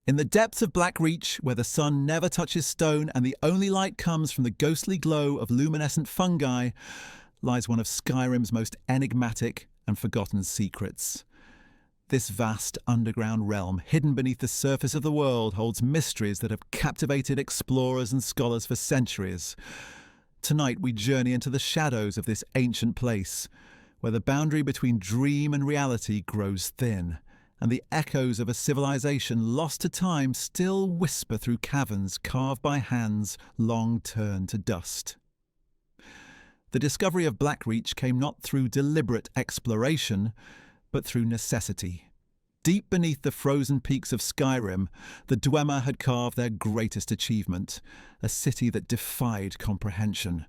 In the depths of Blackreach, where the sun never touches stone and the only light comes from the ghostly glow of luminescent fungi, lies one of Skyrim's most enigmatic and forgotten secrets. This vast underground realm, hidden beneath the surface of the world, holds mysteries that have captivated explorers and scholars for centuries. Tonight we journey into the shadows of this ancient place, where the boundary between dream and reality grows thin, and the echoes of a civilization lost to time still whisper through caverns carved by hands long turned to dust. The discovery of Blackreach came not through deliberate exploration, but through necessity. Deep beneath the frozen peaks of Skyrim, the Dwemer had carved their greatest achievement, a city that defied comprehension.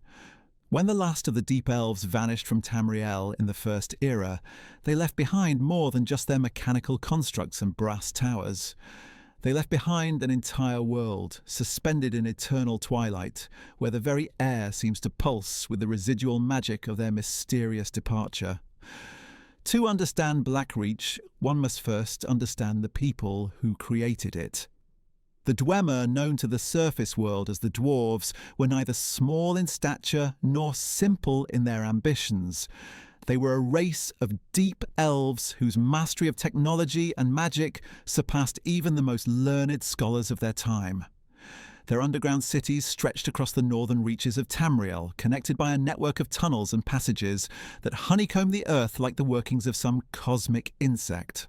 When the last of the Deep Elves vanished from Tamriel in the First Era, they left behind more than just their mechanical constructs and brass towers. They left behind an entire world, suspended in eternal twilight, where the very air seems to pulse with the residual magic of their mysterious departure. To understand Blackreach, one must first understand the people who created it. The Dwemer, known to the surface world as the Dwarves, were neither small in stature nor simple in their ambitions. They were a race of deep elves whose mastery of technology and magic surpassed even the most learned scholars of their time. Their underground cities stretched across the northern reaches of Tamriel, connected by a network of tunnels and passages that honeycombed the earth like the workings of some cosmic insect.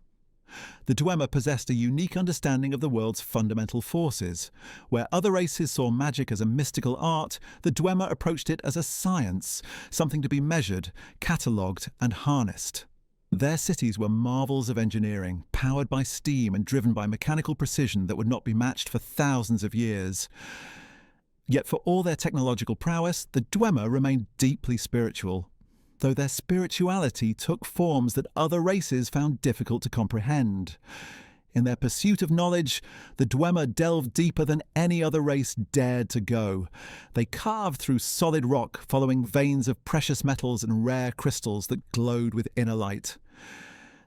The Dwemer possessed a unique understanding of the world's fundamental forces. Where other races saw magic as a mystical art, the Dwemer approached it as a science, something to be measured, catalogued, and harnessed. Their cities were marvels of engineering, powered by steam and driven by mechanical precision that would not be matched for thousands of years. Yet for all their technological prowess, the Dwemer remained deeply spiritual, though their spirituality took forms that other races found difficult to comprehend. In their pursuit of knowledge, the Dwemer delved deeper than any other race dared to go. They carved through solid rock, following veins of precious metals and rare crystals that glowed with inner light.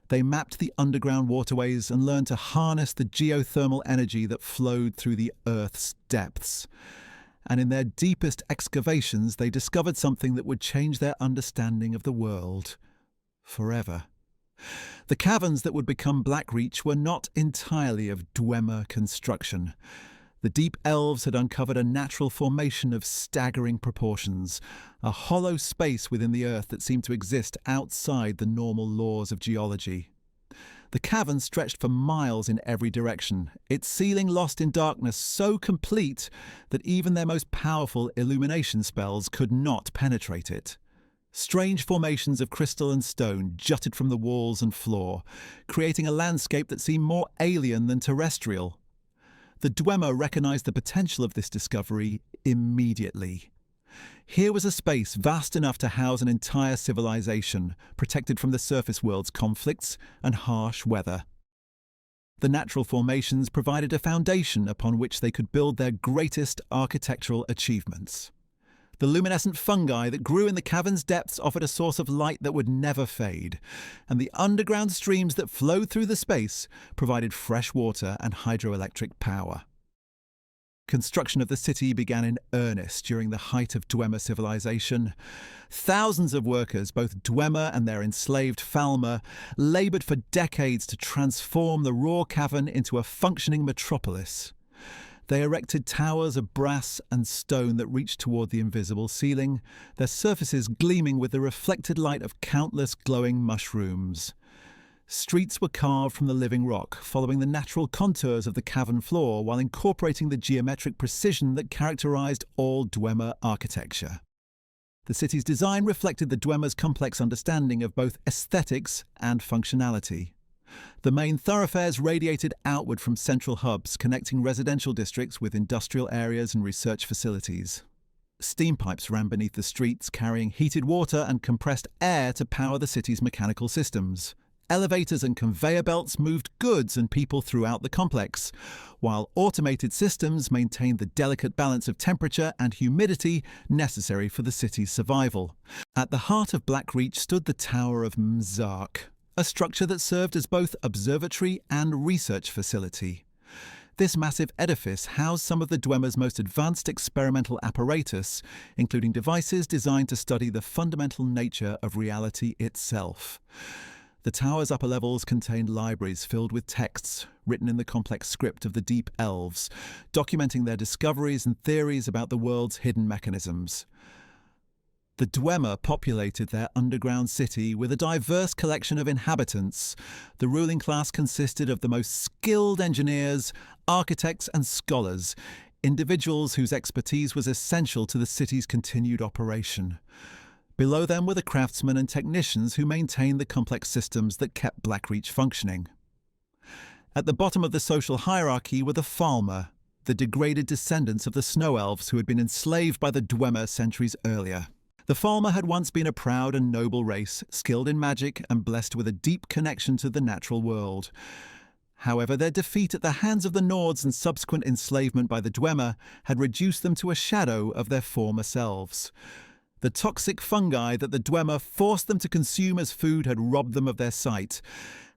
They mapped the underground waterways and learned to harness the geothermal energy that flowed through the Earth's depths. And in their deepest excavations, they discovered something that would change their understanding of the world forever. The caverns that would become Blackreach were not entirely of Dwemer construction. The Deep Elves had uncovered a natural formation of staggering proportions, a hollow space within the earth that seemed to exist outside the normal laws of geology. The cavern stretched for miles in every direction, its ceiling lost in darkness so complete that even their most powerful illumination spells could not penetrate it. Strange formations of crystal and stone jutted from the walls and floor, creating a landscape that seemed more alien than terrestrial. The Dwemer recognized the potential of this discovery immediately. Here was a space vast enough to house an entire civilization, protected from the surface world's conflicts and harsh weather. The natural formations provided a foundation upon which they could build their greatest architectural achievements. The luminescent fungi that grew in the cavern's depths offered a source of light that would never fade, and the underground streams that flowed through the space provided fresh water and hydroelectric power. Construction of the city began in earnest during the height of Dwemer civilization. Thousands of workers, both Dwemer and their enslaved Falmer, laboured for decades to transform the raw cavern into a functioning metropolis. They erected towers of brass and stone that reached toward the invisible ceiling, their surfaces gleaming with the reflected light of countless glowing mushrooms. Streets were carved from the living rock, following the natural contours of the cavern floor while incorporating the geometric precision that characterized all Dwemer architecture. The city's design reflected the Dwemer's complex understanding of both aesthetics and functionality. The main thoroughfares radiated outward from central hubs, connecting residential districts with industrial areas and research facilities. Steam pipes ran beneath the streets, carrying heated water and compressed air to power the city's mechanical systems. Elevators and conveyor belts moved goods and people throughout the complex, while automated systems maintained the delicate balance of temperature and humidity necessary for the city's survival. At the heart of Blackreach stood the Tower of Mzark, a structure that served as both observatory and research facility. This massive edifice housed some of the Dwemer's most advanced experimental apparatus, including devices designed to study the fundamental nature of reality itself. The tower's upper levels contained libraries filled with texts written in the complex script of the Deep Elves, documenting their discoveries and theories about the world's hidden mechanisms. The Dwemer populated their underground city with a diverse collection of inhabitants. The ruling class consisted of the most skilled engineers, architects, and scholars, individuals whose expertise was essential to the city's continued operation. Below them were the craftsmen and technicians who maintained the complex systems that kept Blackreach functioning. At the bottom of the social hierarchy were the Falmer, the degraded descendants of the Snow Elves who had been enslaved by the Dwemer centuries earlier. The Falmer had once been a proud and noble race, skilled in magic and blessed with a deep connection to the natural world. However, their defeat at the hands of the Nords and subsequent enslavement by the Dwemer had reduced them to a shadow of their former selves. The toxic fungi that the Dwemer forced them to consume as food had robbed them of their sight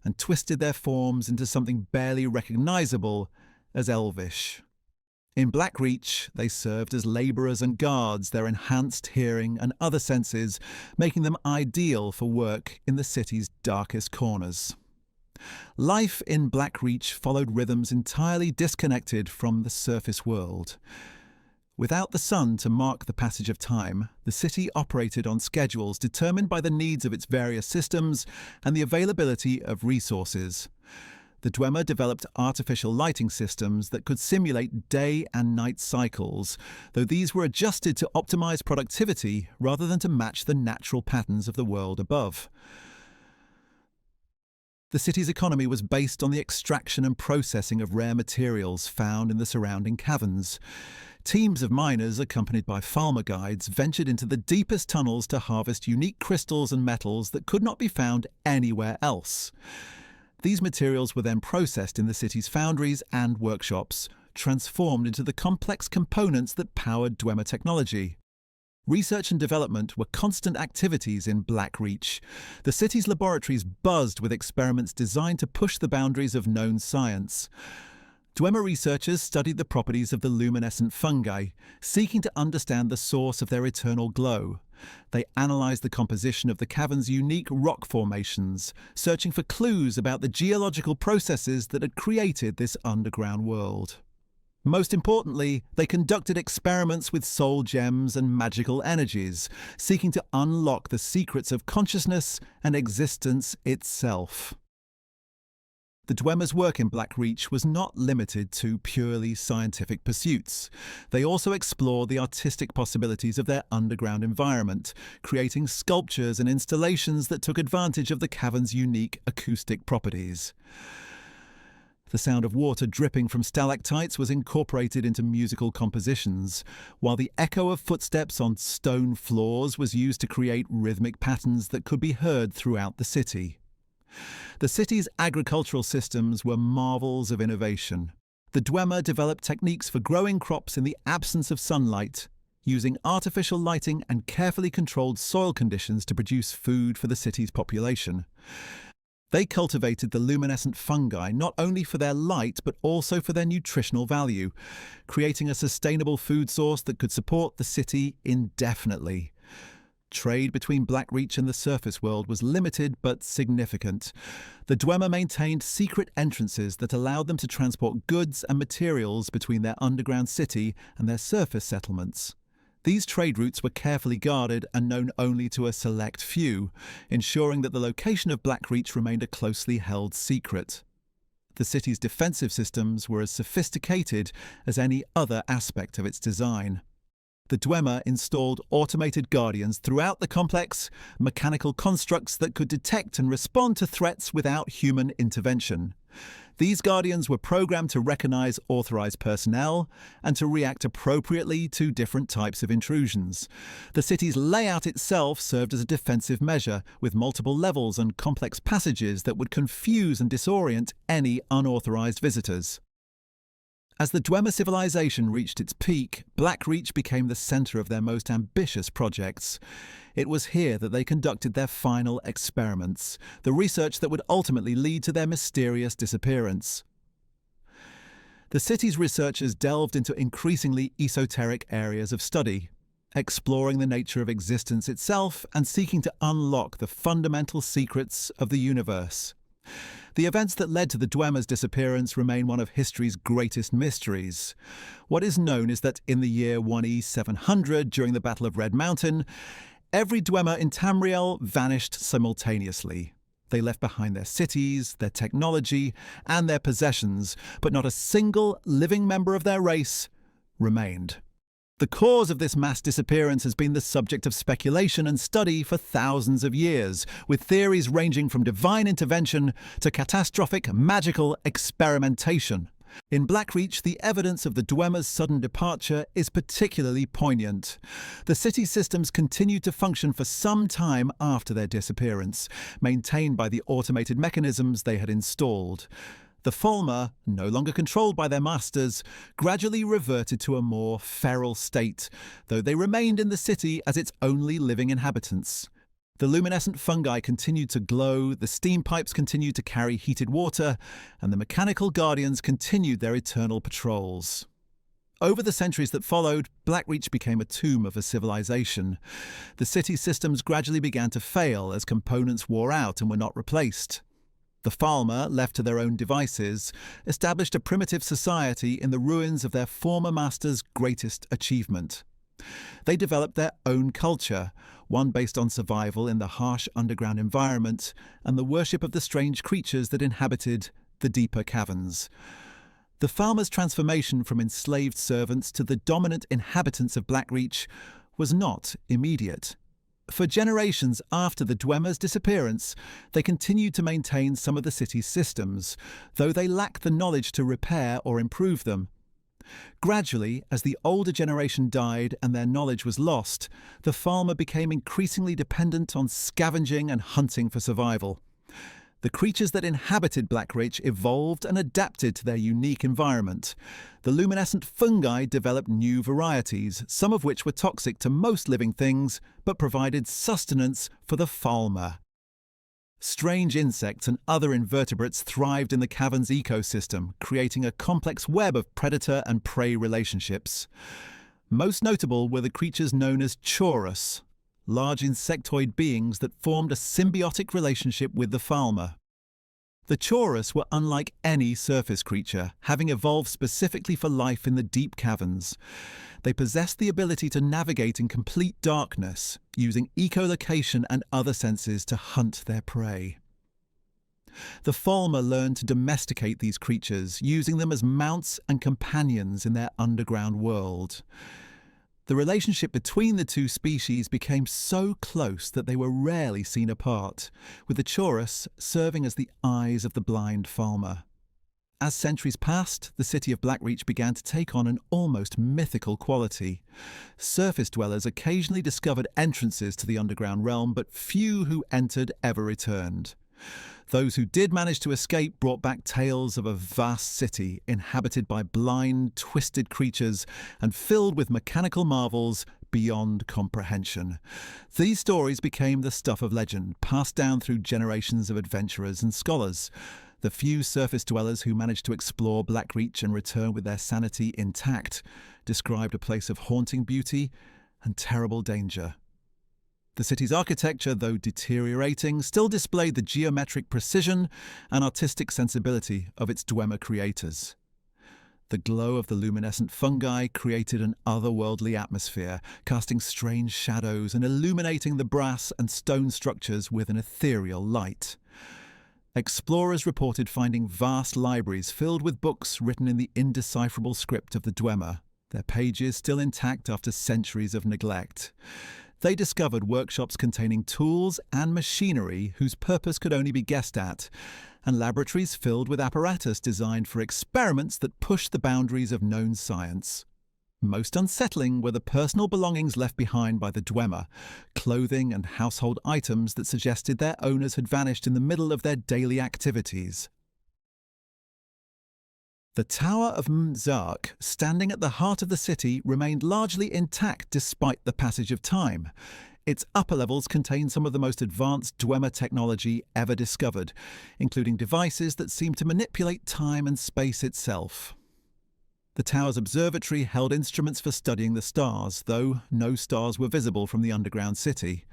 and twisted their forms into something barely recognizable as elvish. In Blackreach, they served as labourers and guards, their enhanced hearing and other senses making them ideal for work in the city's darkest corners. Life in Blackreach followed rhythms entirely disconnected from the surface world. Without the sun to mark the passage of time, the city operated on schedules determined by the needs of its various systems and the availability of resources. The Dwemer developed artificial lighting systems that could simulate day and night cycles, though these were adjusted to optimize productivity rather than to match the natural patterns of the world above. The city's economy was based on the extraction and processing of rare materials found in the surrounding caverns. Teams of miners, accompanied by Falmer guides, ventured into the deepest tunnels to harvest unique crystals and metals that could not be found anywhere else. These materials were then processed in the city's foundries and workshops, transformed into the complex components that powered Dwemer technology. Research and development were constant activities in Blackreach. The city's laboratories buzzed with experiments designed to push the boundaries of known science. Dwemer researchers studied the properties of the luminescent fungi, seeking to understand the source of their eternal glow. They analysed the composition of the cavern's unique rock formations, searching for clues about the geological processes that had created this underground world. Most importantly, they conducted experiments with soul gems and magical energies, seeking to unlock the secrets of consciousness and existence itself. The Dwemer's work in Blackreach was not limited to purely scientific pursuits. They also explored the artistic possibilities of their underground environment, creating sculptures and installations that took advantage of the cavern's unique acoustic properties. The sound of water dripping from stalactites was incorporated into musical compositions, while the echo of footsteps on stone floors was used to create rhythmic patterns that could be heard throughout the city. The city's agricultural systems were marvels of innovation. The Dwemer developed techniques for growing crops in the absence of sunlight, using artificial lighting and carefully controlled soil conditions to produce food for the city's population. They cultivated the luminescent fungi not only for their light but also for their nutritional value, creating a sustainable food source that could support the city indefinitely. Trade between Blackreach and the surface world was limited but significant. The Dwemer maintained secret entrances that allowed them to transport goods and materials between their underground city and their surface settlements. These trade routes were carefully guarded and known only to a select few, ensuring that the location of Blackreach remained a closely held secret. The city's defensive systems were as sophisticated as any other aspect of its design. The Dwemer installed automated guardians throughout the complex, mechanical constructs that could detect and respond to threats without human intervention. These guardians were programmed to recognize authorized personnel and to react appropriately to different types of intrusions. The city's layout itself served as a defensive measure, with multiple levels and complex passages that would confuse and disorient any unauthorized visitors. As the Dwemer civilization reached its peak, Blackreach became the center of their most ambitious projects. It was here that they conducted their final experiments, the research that would ultimately lead to their mysterious disappearance. The city's researchers delved into increasingly esoteric areas of study, exploring the nature of existence itself and seeking to unlock the fundamental secrets of the universe. The events that led to the Dwemer's disappearance remain one of history's greatest mysteries. What is known is that in the year 1E700, during the Battle of Red Mountain, every Dwemer in Tamriel vanished simultaneously. They left behind their cities, their technology, and their possessions, but not a single living member of their race remained. The cause of this mass disappearance has been the subject of speculation and study for thousands of years, with theories ranging from divine intervention to catastrophic magical experimentation. In Blackreach, the evidence of the Dwemer's sudden departure is particularly poignant. The city systems continued to function for some time after their disappearance, maintained by the automated mechanisms they had installed. The Falmer, no longer controlled by their masters, gradually reverted to a more feral state, though they remained in the city as its only living inhabitants. The luminescent fungi continued to glow, the steam pipes continued to carry heated water, and the mechanical guardians continued their eternal patrols. Over the centuries that followed, Blackreach became a tomb of a civilization. The city systems gradually began to fail as components wore out and were not replaced. The Falmer, left to their own devices, established a primitive society in the ruins of their former master's greatest achievement. They developed their own culture, one based on survival in the harsh underground environment and the worship of the strange creatures that inhabited the deeper caverns. The Falmer's transformation from enslaved servants to the dominant inhabitants of Blackreach was not immediate. For generations after the Dwemer's disappearance, they continued to maintain some of the city's systems, though they lacked the knowledge to repair or improve them. Gradually, as the older generation died and their knowledge was lost, the Falmer became increasingly dependent on scavenging and hunting for survival. The creatures that inhabited Blackreach evolved and adapted to their unique environment. The luminescent fungi developed new varieties, some of which were toxic to most living things, but provided sustenance for the Falmer. Strange insects and other invertebrates thrived in the cavern's ecosystem, creating a complex web of predator and prey relationships. Most notable were the creatures known as Chaurus, large insectoid beings that formed a symbiotic relationship with the Falmer. The Chaurus were unlike any surface creature, having evolved specifically for life in the deep caverns. They possessed the ability to navigate in complete darkness, using echolocation and other senses to hunt their prey. The Falmer learned to domesticate these creatures, using them as mounts and companions in their underground world. The relationship between the two species became so close that they were rarely seen apart, with the Chaurus serving as the eyes of the blind Falmer. As centuries passed, the city of Blackreach began to take on an almost mythical quality. Surface dwellers occasionally discovered entrances to the underground realm, but few who entered ever returned. Those who did manage to escape brought back tales of a vast city inhabited by blind, twisted creatures and filled with mechanical marvels beyond comprehension. These stories became the stuff of legend, passed down through generations of adventurers and scholars. The few surface dwellers who managed to explore Blackreach and return with their sanity intact described a place of haunting beauty and terrible danger. The city's architecture, though deteriorating, still displayed the geometric precision and artistic sensibility of its Dwemer creators. The glow of the luminescent fungi created an otherworldly atmosphere, casting strange shadows and illuminating the brass and stone structures with an ethereal light. Explorers reported finding vast libraries filled with books written in the indecipherable script of the Dwemer, their pages still intact after centuries of neglect. They discovered workshops containing tools and machinery whose purpose could only be guessed at, and laboratories filled with apparatus designed for experiments that pushed the boundaries of known science. Most unsettling were the personal belongings left behind by the Dwemer, clothing and household items that suggested their owners had vanished in the middle of their daily activities. The Tower of Mzark, standing at the heart of the city, remained largely intact despite the passage of time. Its upper levels contain some of the most advanced Dwemer technology ever discovered, including devices that seem to manipulate time and space itself. The tower's observatory held instruments for studying the stars, though no stars were visible from the underground city.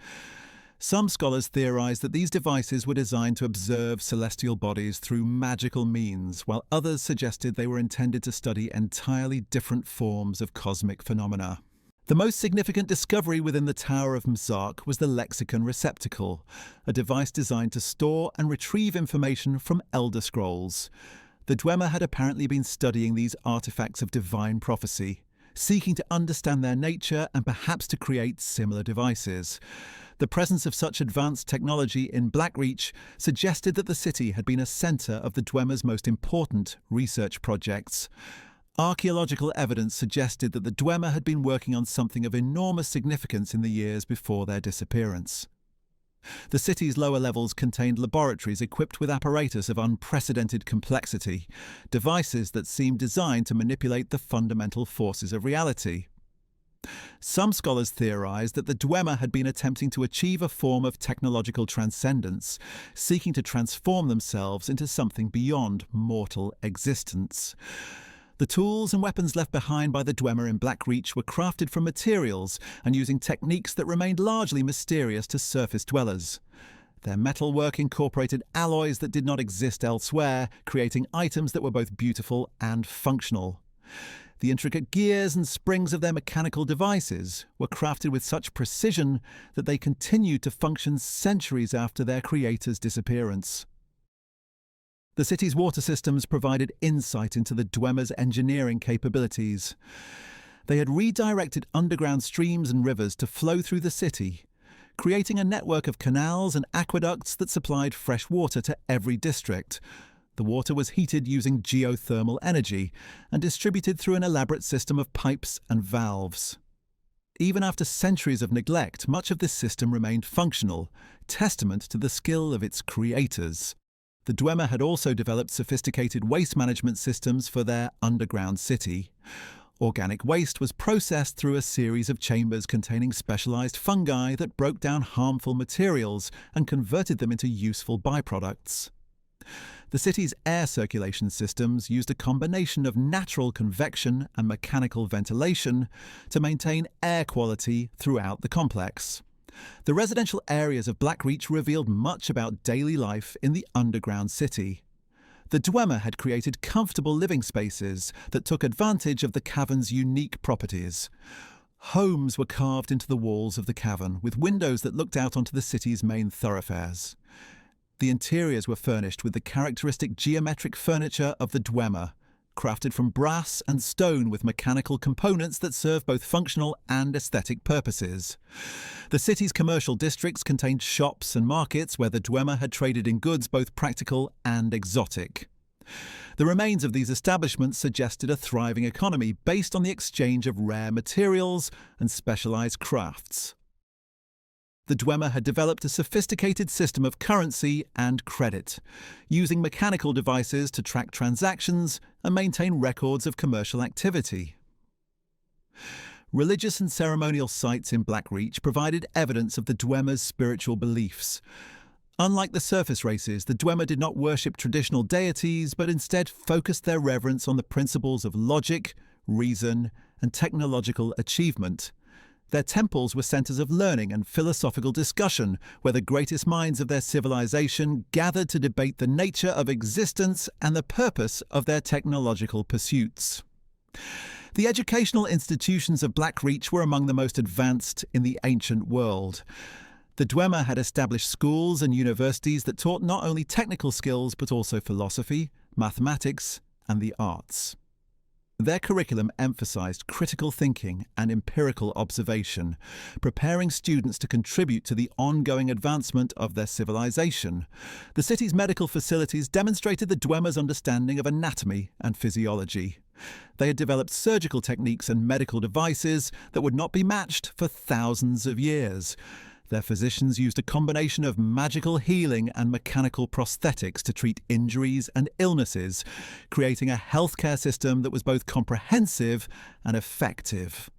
Some scholars theorize that these devices were designed to observe celestial bodies through magical means, while others suggested they were intended to study entirely different forms of cosmic phenomena. The most significant discovery within the Tower of Mzark was the Lexicon Receptacle, a device designed to store and retrieve information from Elder Scrolls. The Dwemer had apparently been studying these artifacts of divine prophecy, seeking to understand their nature and perhaps to create similar devices. The presence of such advanced technology in Blackreach suggested that the city had been a centre of the Dwemer's most important research projects. Archaeological evidence suggested that the Dwemer had been working on something of enormous significance in the years before their disappearance. The city's lower levels contained laboratories equipped with apparatus of unprecedented complexity, devices that seemed designed to manipulate the fundamental forces of reality. Some scholars theorized that the Dwemer had been attempting to achieve a form of technological transcendence, seeking to transform themselves into something beyond mortal existence. The tools and weapons left behind by the Dwemer in Blackreach were crafted from materials and using techniques that remained largely mysterious to surface dwellers. Their metalwork incorporated alloys that did not exist elsewhere, creating items that were both beautiful and functional. The intricate gears and springs of their mechanical devices were crafted with such precision that they continued to function centuries after their creator's disappearance. The city's water systems provided insight into the Dwemer's engineering capabilities. They had redirected underground streams and rivers to flow through the city, creating a network of canals and aqueducts that supplied fresh water to every district. The water was heated using geothermal energy and distributed through an elaborate system of pipes and valves. Even after centuries of neglect, much of this system remained functional, testament to the skill of its creators. The Dwemer had also developed sophisticated waste management systems for their underground city. Organic waste was processed through a series of chambers containing specialized fungi that broke down harmful materials and converted them into useful byproducts. The city's air circulation systems used a combination of natural convection and mechanical ventilation to maintain air quality throughout the complex. The residential areas of Blackreach revealed much about daily life in the underground city. The Dwemer had created comfortable living spaces that took advantage of the cavern's unique properties. Homes were carved into the walls of the cavern, with windows that looked out onto the city's main thoroughfares. The interiors were furnished with the characteristic geometric furniture of the Dwemer, crafted from brass and stone with mechanical components that serve both functional and aesthetic purposes. The city's commercial districts contained shops and markets where the Dwemer had traded in goods both practical and exotic. The remains of these establishments suggested a thriving economy based on the exchange of rare materials and specialized crafts. The Dwemer had developed a sophisticated system of currency and credit, using mechanical devices to track transactions and maintain records of commercial activity. Religious and ceremonial sites in Blackreach provided evidence of the Dwemer's spiritual beliefs. Unlike the surface races, the Dwemer did not worship traditional deities, but instead focused their reverence on the principles of logic, reason, and technological achievement. Their temples were centres of learning and philosophical discussion, where the greatest minds of their civilization gathered to debate the nature of existence and the purpose of their technological pursuits. The educational institutions of Blackreach were among the most advanced in the ancient world. The Dwemer had established schools and universities that taught not only technical skills but also philosophy, mathematics, and the arts. Their curriculum emphasized critical thinking and empirical observation, preparing students to contribute to the ongoing advancement of their civilization. The city's medical facilities demonstrated the Dwemer's understanding of anatomy and physiology. They had developed surgical techniques and medical devices that would not be matched for thousands of years. Their physicians used a combination of magical healing and mechanical prosthetics to treat injuries and illnesses, creating a healthcare system that was both comprehensive and effective.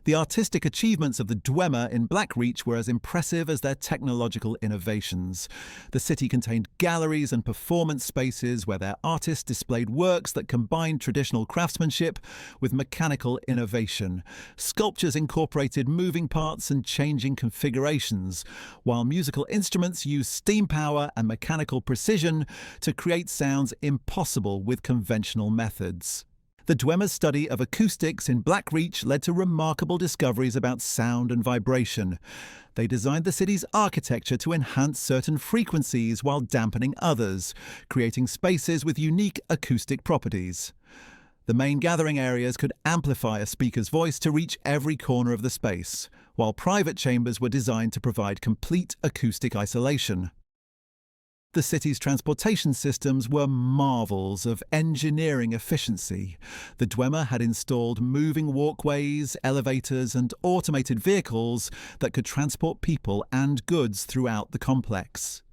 The artistic achievements of the Dwemer in Blackreach were as impressive as their technological innovations. The city contained galleries and performance spaces where their artists displayed works that combined traditional craftsmanship with mechanical innovation. Sculptures incorporated moving parts and changing configurations, while musical instruments used steam power and mechanical precision to create sounds impossible with conventional methods. The Dwemer's study of acoustics in Blackreach led to remarkable discoveries about sound and vibration. They designed the city's architecture to enhance certain frequencies while dampening others, creating spaces with unique acoustic properties. The main gathering areas could amplify a speaker's voice to reach every corner of the space, while private chambers were designed to provide complete acoustic isolation. The city's transportation systems were marvels of engineering efficiency. The Dwemer had installed moving walkways, elevators, and automated vehicles that could transport people and goods throughout the complex.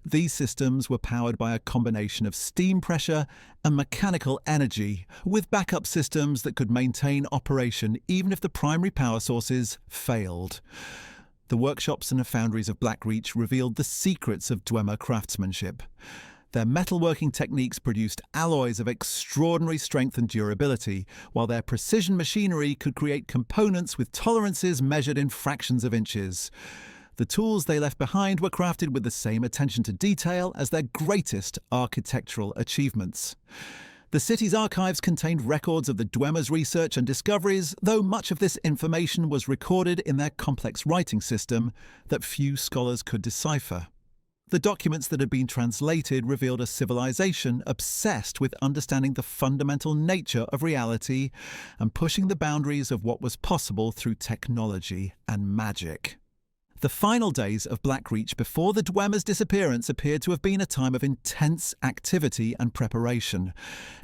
These systems were powered by a combination of steam pressure and mechanical energy, with backup systems that could maintain operation even if the primary power sources failed. The workshops and foundries of Blackreach revealed the secrets of Dwemer craftsmanship. Their metalworking techniques produced alloys of extraordinary strength and durability, while their precision machinery could create components with tolerances measured in fractions of inches. The tools they left behind were crafted with the same attention to detail as their greatest architectural achievements. The city's archives contained records of the Dwemer's research and discoveries, though much of this information was recorded in their complex writing system that few scholars could decipher. The documents that had been translated revealed a civilization obsessed with understanding the fundamental nature of reality and pushing the boundaries of what was possible through technology and magic. The final days of Blackreach before the Dwemer's disappearance appeared to have been a time of intense activity and preparation.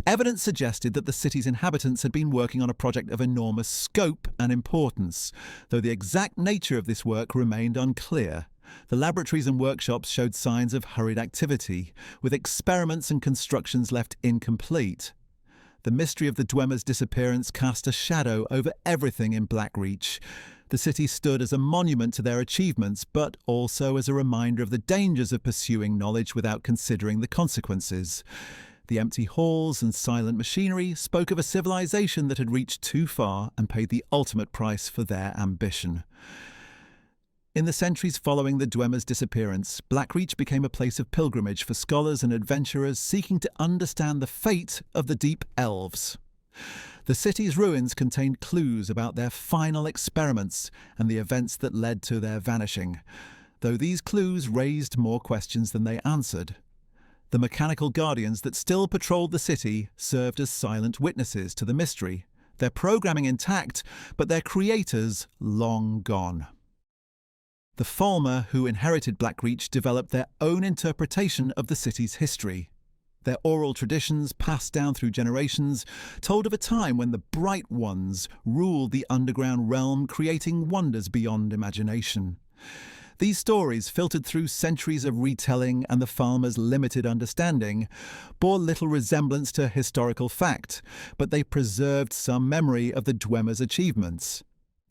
Evidence suggested that the city's inhabitants had been working on a project of enormous scope and importance, though the exact nature of this work remained unclear. The laboratories and workshops showed signs of hurried activity, with experiments and constructions left incomplete. The mystery of the Dwemer's disappearance cast a shadow over everything in Blackreach. The city stood as a monument to their achievements, but also as a reminder of the dangers of pursuing knowledge without considering the consequences. The empty halls and silent machinery spoke of a civilization that had reached too far and paid the ultimate price for their ambition. In the centuries following the Dwemer's disappearance, Blackreach became a place of pilgrimage for scholars and adventurers seeking to understand the fate of the Deep Elves. The city's ruins contained clues about their final experiments and the events that led to their vanishing, though these clues raised more questions than they answered. The mechanical guardians that still patrolled the city served as silent witnesses to the mystery, their programming intact, but their creators long gone. The Falmer who inherited Blackreach developed their own interpretation of the city's history. Their oral traditions, passed down through generations, told of a time when the Bright Ones ruled the underground realm, creating wonders beyond imagination. These stories, filtered through centuries of retelling and the Falmer's limited understanding, bore little resemblance to historical fact, but they preserved some memory of the Dwemer's achievements.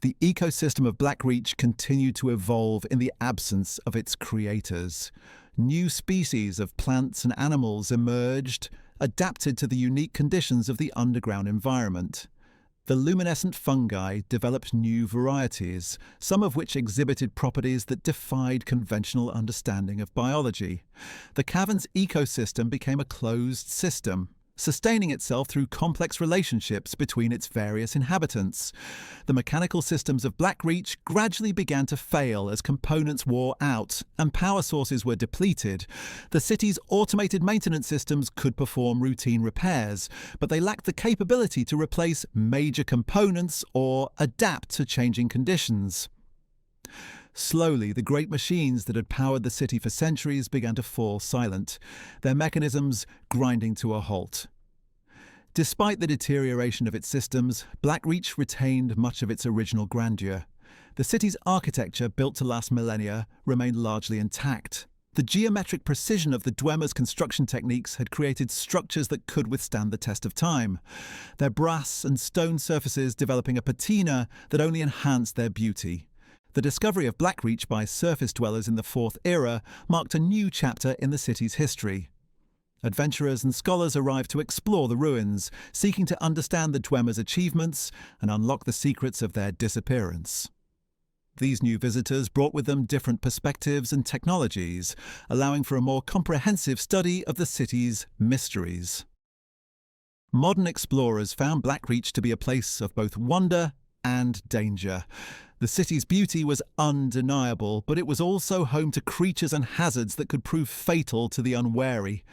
The ecosystem of Blackreach continued to evolve in the absence of its creators. New species of plants and animals emerged, adapted to the unique conditions of the underground environment. The luminescent fungi developed new varieties, some of which exhibited properties that defied conventional understanding of biology. The cavern's ecosystem became a closed system, sustaining itself through complex relationships between its various inhabitants. The mechanical systems of Blackreach gradually began to fail as components wore out and power sources were depleted. The city's automated maintenance systems could perform routine repairs, but they lacked the capability to replace major components or adapt to changing conditions. Slowly, the great machines that had powered the city for centuries began to fall silent, their mechanisms grinding to a halt. Despite the deterioration of its systems, Blackreach retained much of its original grandeur. The city's architecture, built to last millennia, remained largely intact. The geometric precision of the Dwemer's construction techniques had created structures that could withstand the test of time, their brass and stone surfaces developing a patina that only enhanced their beauty. The discovery of Blackreach by surface dwellers in the Fourth Era marked a new chapter in the city's history. Adventurers and scholars arrived to explore the ruins, seeking to understand the Dwemer's achievements and unlock the secrets of their disappearance. These new visitors brought with them different perspectives and technologies, allowing for a more comprehensive study of the city's mysteries. Modern explorers found Blackreach to be a place of both wonder and danger. The city's beauty was undeniable, but it was also home to creatures and hazards that could prove fatal to the unwary.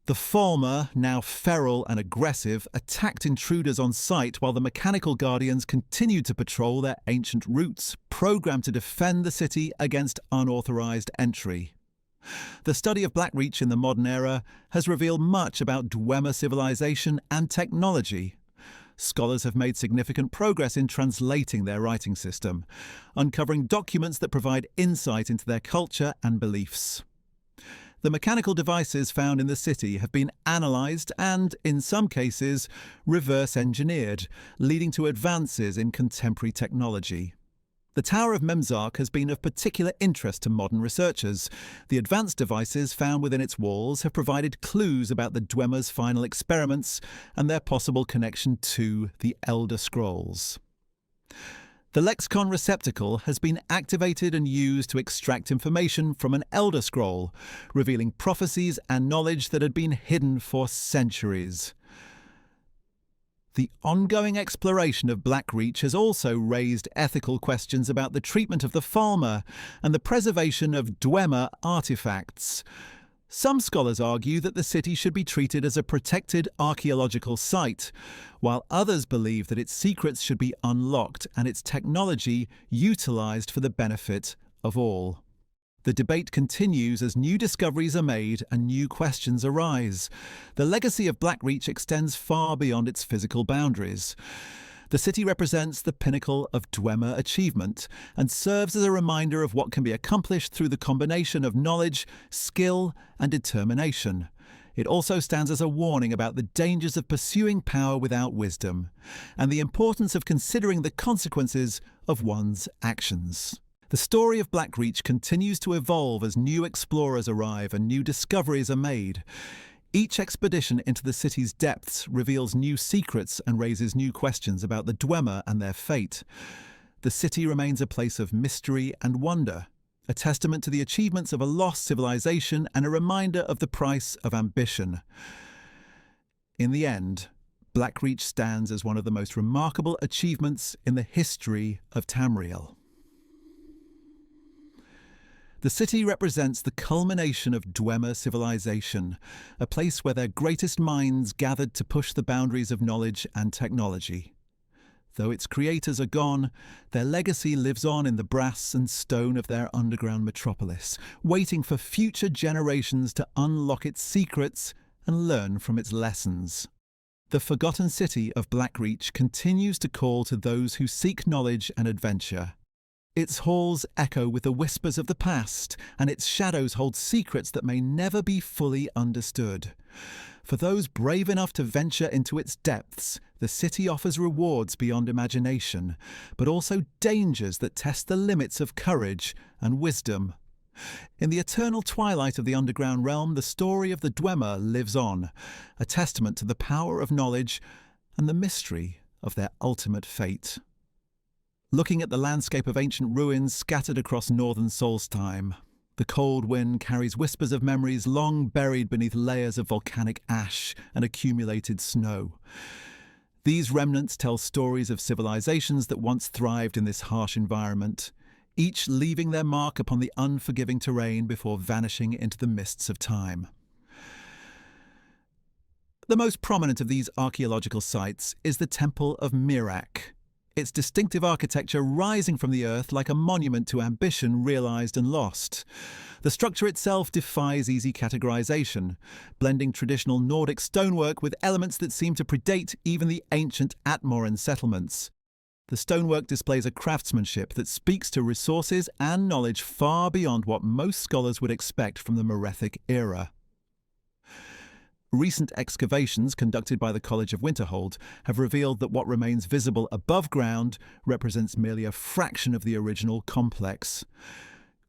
The Falmer, now feral and aggressive, attacked intruders on sight while the mechanical guardians continued to patrol their ancient routes, programmed to defend the city against unauthorized entry. The study of Blackreach in the modern era has revealed much about Dwemer civilization and technology. Scholars have made significant progress in translating their writing system, uncovering documents that provide insight into their culture and beliefs. The mechanical devices found in the city have been analysed and, in some cases, reverse-engineered, leading to advances in contemporary technology. The Tower of Mzark has been of particular interest to modern researchers. The advanced devices found within its walls have provided clues about the Dwemer's final experiments and their possible connection to the Elder Scrolls. The Lexicon Receptacle has been activated and used to extract information from an Elder Scroll, revealing prophecies and knowledge that had been hidden for centuries. The ongoing exploration of Blackreach has also raised ethical questions about the treatment of the Falmer and the preservation of Dwemer artifacts. Some scholars argue that the city should be treated as a protected archaeological site, while others believe that its secrets should be unlocked and its technology utilised for the benefit of all. The debate continues as new discoveries are made and new questions arise. The legacy of Blackreach extends far beyond its physical boundaries. The city represents the pinnacle of Dwemer achievement and serves as a reminder of what can be accomplished through the combination of knowledge, skill, and determination. It also stands as a warning about the dangers of pursuing power without wisdom, and the importance of considering the consequences of one's actions. The story of Blackreach continues to evolve as new explorers arrive and new discoveries are made. Each expedition into the city's depths reveals new secrets and raises new questions about the Dwemer and their fate. The city remains a place of mystery and wonder, a testament to the achievements of a lost civilization and a reminder of the price of ambition. In the end, Blackreach stands as one of the most remarkable achievements in the history of Tamriel. The city represents the culmination of Dwemer civilization, a place where their greatest minds gathered to push the boundaries of knowledge and technology. Though its creators are gone, their legacy lives on in the brass and stone of their underground metropolis, waiting for future generations to unlock its secrets and learn from its lessons. The forgotten city of Blackreach continues to call to those who seek knowledge and adventure. Its halls echo with the whispers of the past, and its shadows hold secrets that may never be fully understood. For those brave enough to venture into its depths, the city offers rewards beyond imagination, but also dangers that test the limits of courage and wisdom. In the eternal twilight of the underground realm, the story of the Dwemer lives on, a testament to the power of knowledge and the mystery of their ultimate fate. Looking at the landscape of ancient ruins scattered across northern Solstheim, the cold wind carries whispers of memories long buried beneath layers of volcanic ash and accumulated snow. These remnants tell stories of civilizations that once thrived in this harsh environment, each leaving their mark upon the unforgiving terrain before vanishing into the mists of time. The most prominent of these archaeological sites is the Temple of Mzark, its distinctive architecture rising from the earth like a monument to ambition realized and lost. The structure itself defies easy categorization, blending traditional Nordic stonework with elements that seem to predate even the ancient Atmoran settlements. The stonework displays a craftsmanship that speaks to resources and knowledge far beyond what most scholars would expect from the Merethic era. Recent excavations conducted by the College of Winterhold have revealed that what remains visible above ground represents merely a fraction of the original complex.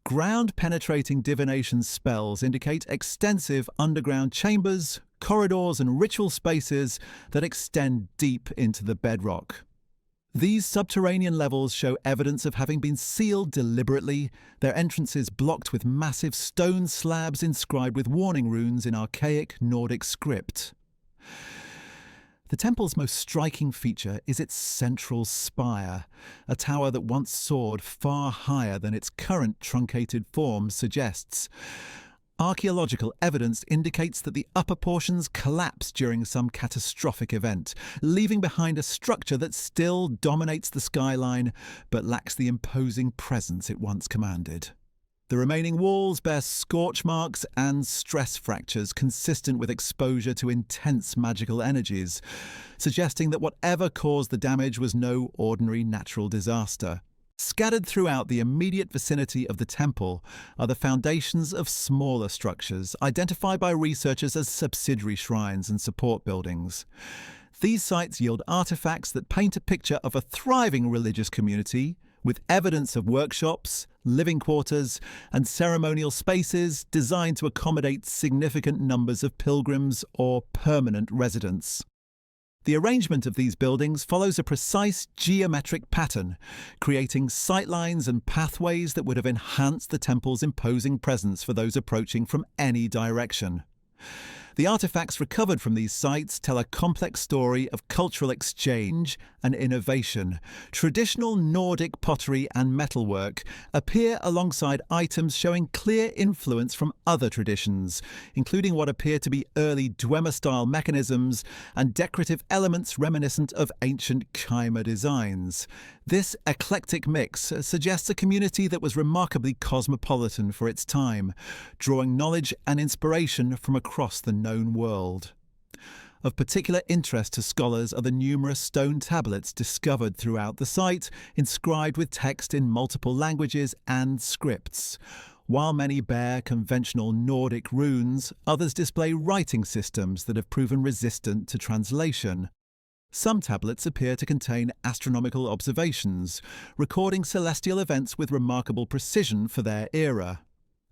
Ground-penetrating divination spells indicate extensive underground chambers, corridors and ritual spaces that extend deep into the bedrock. These subterranean levels show evidence of having been sealed deliberately, their entrances blocked with massive stone slabs inscribed with warning runes in archaic Nordic script. The temple's most striking feature is its central spire, a tower that once soared far higher than its current truncated form suggests. Archaeological evidence indicates that the upper portions collapsed during some catastrophic event, leaving behind a structure that still dominates the skyline but lacks the imposing presence it once commanded. The remaining walls bear scorch marks and stress fractures consistent with exposure to intense magical energies, suggesting that whatever caused the damage was no ordinary natural disaster. Scattered throughout the immediate vicinity of the temple are the foundations of smaller structures, identified by researchers as subsidiary shrines and support buildings. These sites yield artifacts that paint a picture of a thriving religious community, with evidence of workshops, living quarters, and ceremonial spaces designed to accommodate significant numbers of pilgrims or permanent residents. The arrangement of these buildings follows a precise geometric pattern, creating sightlines and pathways that would have enhanced the temple's imposing presence for those approaching from any direction. The artifacts recovered from these sites tell a complex story of cultural exchange and innovation. Traditional Nordic pottery and metalwork appear alongside items showing clear influence from other traditions, including what appear to be early Dwemer-style mechanisms and decorative elements reminiscent of ancient Chimera designs. This eclectic mix suggests a community that was remarkably cosmopolitan for its time, drawing knowledge and inspiration from across the known world. Of particular interest to scholars are the numerous stone tablets discovered throughout the site, inscribed with text in multiple languages and scripts. While many bear conventional Nordic runes, others display writing systems that have proven resistant to translation. Some tablets appear to contain astronomical observations, recording celestial events with remarkable precision for their era.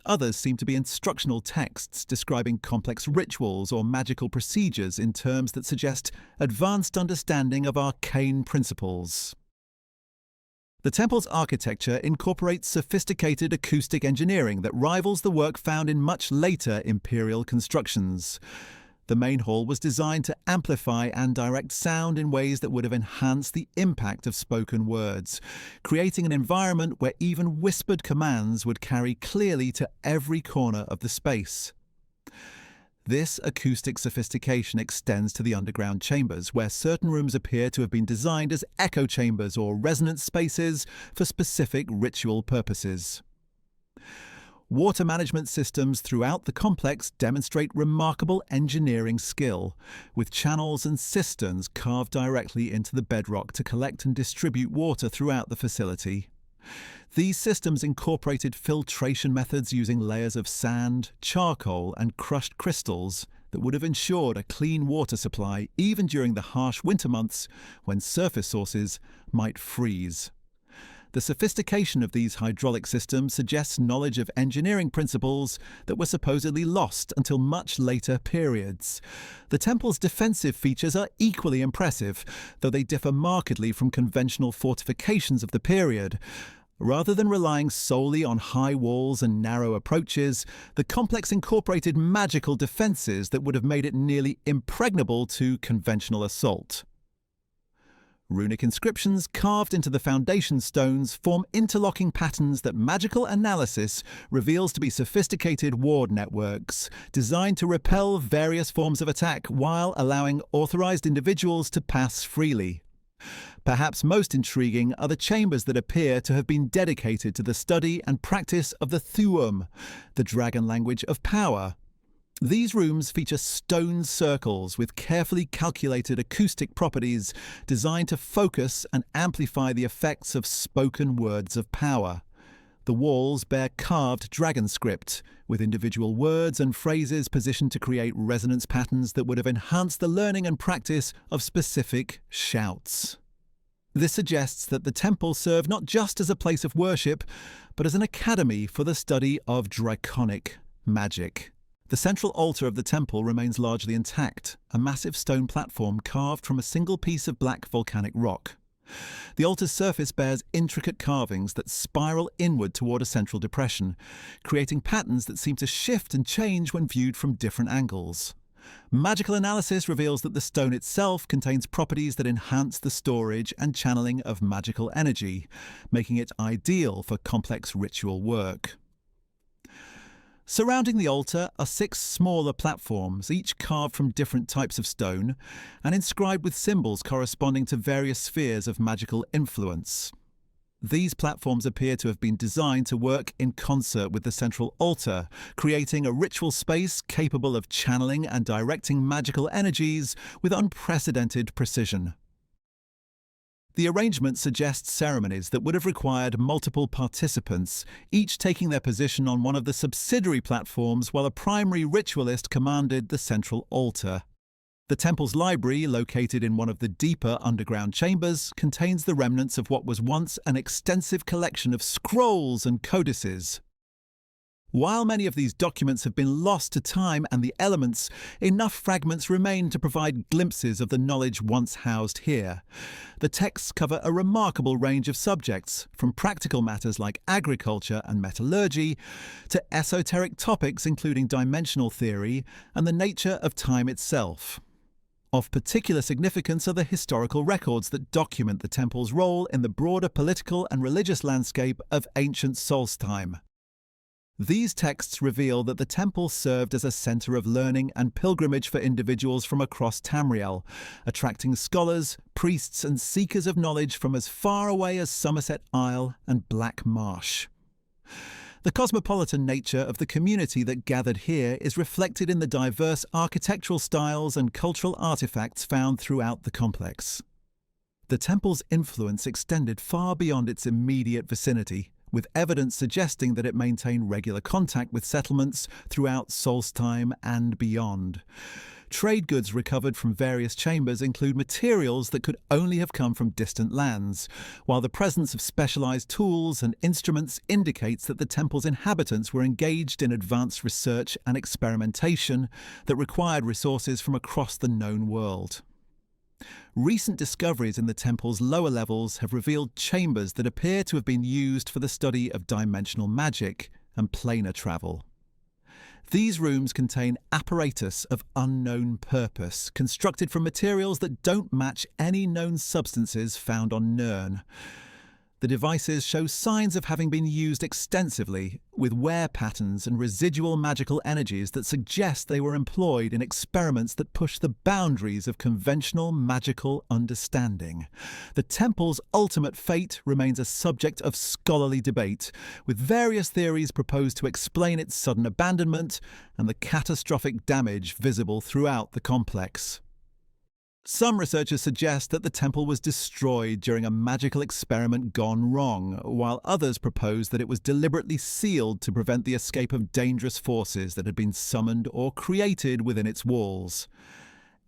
Others seem to be instructional texts describing complex rituals or magical procedures in terms that suggest advanced understanding of arcane principles. The temple's architecture incorporates sophisticated acoustic engineering that rivals the work found in much later imperial constructions. The main hall was designed to amplify and direct sound in ways that would have enhanced the impact of spoken words, creating an environment where even whispered commands would carry clearly to every corner of the space. This acoustic sophistication extends to the underground chambers, where certain rooms appear to have been designed as echo chambers or resonance spaces for specific ritual purposes. Water management systems throughout the complex demonstrate remarkable engineering skill, with channels and cisterns carved directly into the bedrock to collect and distribute water throughout the facility. These systems incorporated filtration methods using layers of sand, charcoal, and crushed crystals that would have ensured a clean water supply even during the harsh winter months when surface sources might freeze. The sophistication of these hydraulic systems suggests knowledge of engineering principles that were supposedly lost until much later periods. The temple's defensive features are equally impressive, though they differ markedly from conventional fortifications of the period. Rather than relying solely on high walls and narrow approaches, the complex incorporated magical defenses that would have made it nearly impregnable to conventional assault. Runic inscriptions carved into the foundation stones form interlocking patterns that magical analysis reveals to be sophisticated ward networks, designed to repel various forms of attack while allowing authorized individuals to pass freely. Perhaps most intriguing are the chambers that appear to have been dedicated to the study and practice of the Thuum, the dragon language of power. These rooms feature stone circles with carefully calculated acoustic properties designed to focus and amplify the effects of spoken words of power. The walls bear carved dragon script, with individual words and phrases positioned to create resonance patterns that would have enhanced the learning and practice of specific shouts. This suggests that the temple served not just as a place of worship, but as an academy for the study of draconic magic. The central altar of the temple remains largely intact, a massive stone platform carved from a single piece of black volcanic rock. The altar's surface bears intricate carvings that spiral inward toward a central depression, creating patterns that seem to shift and change when viewed from different angles. Magical analysis reveals that the stone itself contains properties that enhance the storage and channeling of magical energy, making it ideal for complex ritual work. Surrounding the altar are 6 smaller platforms, each carved from different types of stone and inscribed with symbols corresponding to various spheres of magical influence. These platforms appear to have been designed to work in concert with the central altar, creating a ritual space capable of channeling and directing magical energies with unprecedented precision. The arrangement suggests ceremonies that would have required multiple participants, each taking their position on one of the subsidiary platforms while a primary ritualist commanded the central altar. The temple's library, located in one of the deeper underground chambers, contains the remnants of what was once an extensive collection of scrolls and codices. While many of these documents have been lost to time and the elements, enough fragments remain to provide glimpses of the knowledge once housed here. The texts cover a remarkable range of subjects, from practical matters like agriculture and metallurgy, to esoteric topics including dimensional theory and the nature of time itself. Of particular significance are the historical records that document the temple's role in the broader political and religious landscape of ancient Solstheim. These texts reveal that the temple served as a centre of learning and pilgrimage for individuals from across Tamriel, attracting scholars, priests and seekers of knowledge from as far away as Somerset Isle and Black Marsh. The cosmopolitan nature of the community that gathered here is reflected in the diverse architectural styles and cultural artefacts found throughout the complex. The temple's influence extended far beyond its immediate vicinity, with evidence suggesting that it maintained regular contact with settlements throughout Solstheim and beyond. Trade goods recovered from various chambers include materials that could only have come from distant lands, while the presence of specialized tools and instruments indicates that the temple's inhabitants were engaged in advanced research and experimentation that required resources from across the known world. Recent discoveries in the temple's lower levels have revealed chambers that appear to have been used for the study of dimensional magic and planar travel. These rooms contain apparatus of unknown purpose, constructed from materials that don't match any known substances found on Nirn. The devices show signs of having been used extensively, with wear patterns and residual magical energies that suggest they were employed in experiments that push the boundaries of conventional magical understanding. The temple's ultimate fate remains a subject of scholarly debate, with various theories proposed to explain its sudden abandonment and the catastrophic damage visible throughout the complex. Some researchers suggest that the temple was destroyed during a magical experiment gone wrong, while others propose that it was deliberately sealed to prevent the escape of dangerous forces that had been summoned or created within its walls.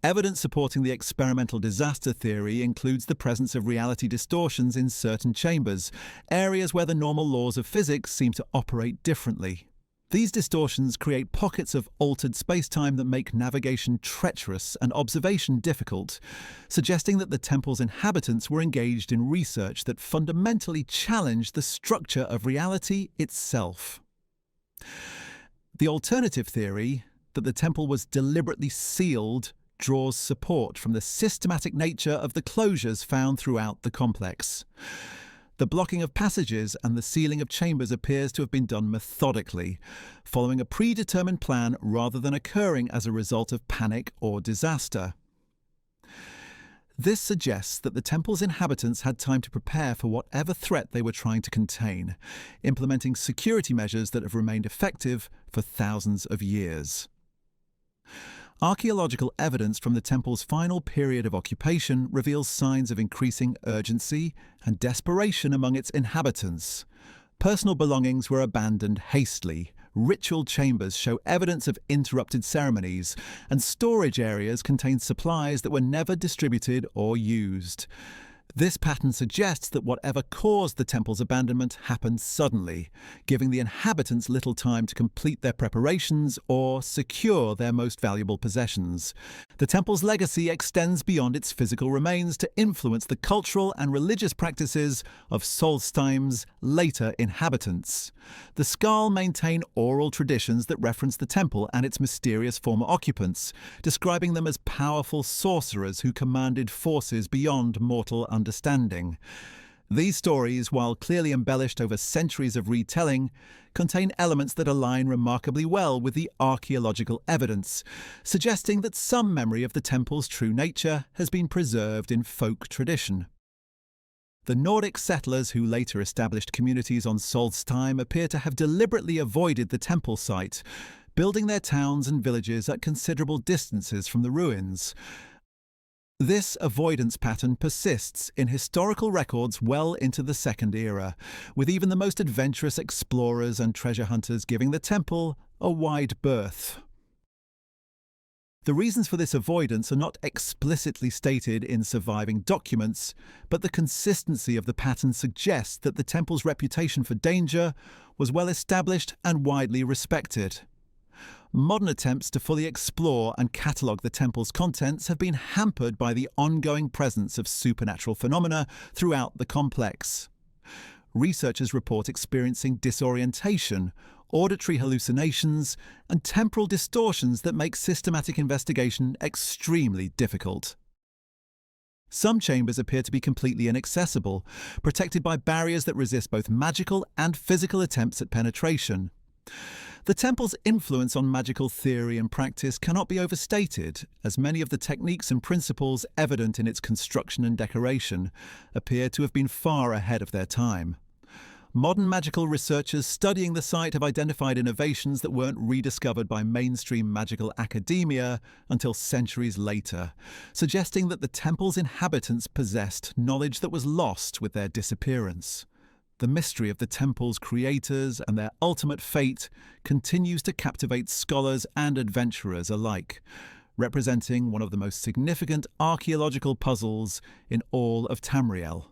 Evidence supporting the experimental disaster theory includes the presence of reality distortions in certain chambers, areas where the normal laws of physics seem to operate differently. These distortions create pockets of altered spacetime that make navigation treacherous and observation difficult, suggesting that the temple's inhabitants were engaged in research that fundamentally challenged the structure of reality itself. The alternative theory, that the temple was deliberately sealed, draws support from the systematic nature of the closures found throughout the complex. The blocking of passages and the sealing of chambers appears to have been done methodically, following a predetermined plan rather than occurring as a result of panic or disaster. This suggests that the temple's inhabitants had time to prepare for whatever threat they were trying to contain, implementing security measures that have remained effective for thousands of years. Archaeological evidence from the temple's final period of occupation reveals signs of increasing urgency and desperation among its inhabitants. Personal belongings were abandoned hastily, ritual chambers show evidence of interrupted ceremonies, and storage areas contain supplies that were never distributed or used. This pattern suggests that whatever caused the temple's abandonment happened suddenly, giving the inhabitants little time to complete their preparations or secure their most valuable possessions. The temple's legacy extends beyond its physical remains to influence the cultural and religious practices of Solstheim's later inhabitants. The Skal maintain oral traditions that reference the temple and its mysterious former occupants, describing them as powerful sorcerers who commanded forces beyond mortal understanding. These stories, while clearly embellished over centuries of retelling, contain elements that align remarkably well with the archaeological evidence, suggesting that some memory of the temple's true nature has been preserved in folk tradition. The Nordic settlers who later established communities on Solstheim appear to have deliberately avoided the temple site, building their towns and villages at considerable distances from the ruins. This avoidance pattern persists in historical records well into the Second Era, with even the most adventurous explorers and treasure hunters giving the temple a wide berth. The reasons for this avoidance are not explicitly stated in surviving documents, but the consistency of the pattern suggests that the temple's reputation for danger was well established and widely respected. Modern attempts to fully explore and catalogue the temple's contents have been hampered by the ongoing presence of supernatural phenomena throughout the complex. Researchers report experiencing disorientation, auditory hallucinations, and temporal distortions that make systematic investigation extremely difficult. Some chambers appear to be completely inaccessible, protected by barriers that resist both magical and physical attempts at penetration. The temple's influence on magical theory and practice cannot be overstated, as many of the techniques and principles evident in its construction and decoration appear to have been far ahead of their time. Modern magical researchers studying the site have identified innovations that weren't rediscovered by mainstream magical academia until centuries later, suggesting that the temple's inhabitants possessed knowledge that was lost with their disappearance. The mystery of the temple's creators and their ultimate fate continues to captivate scholars and adventurers alike, representing one of the most significant archaeological puzzles in all of Tamriel.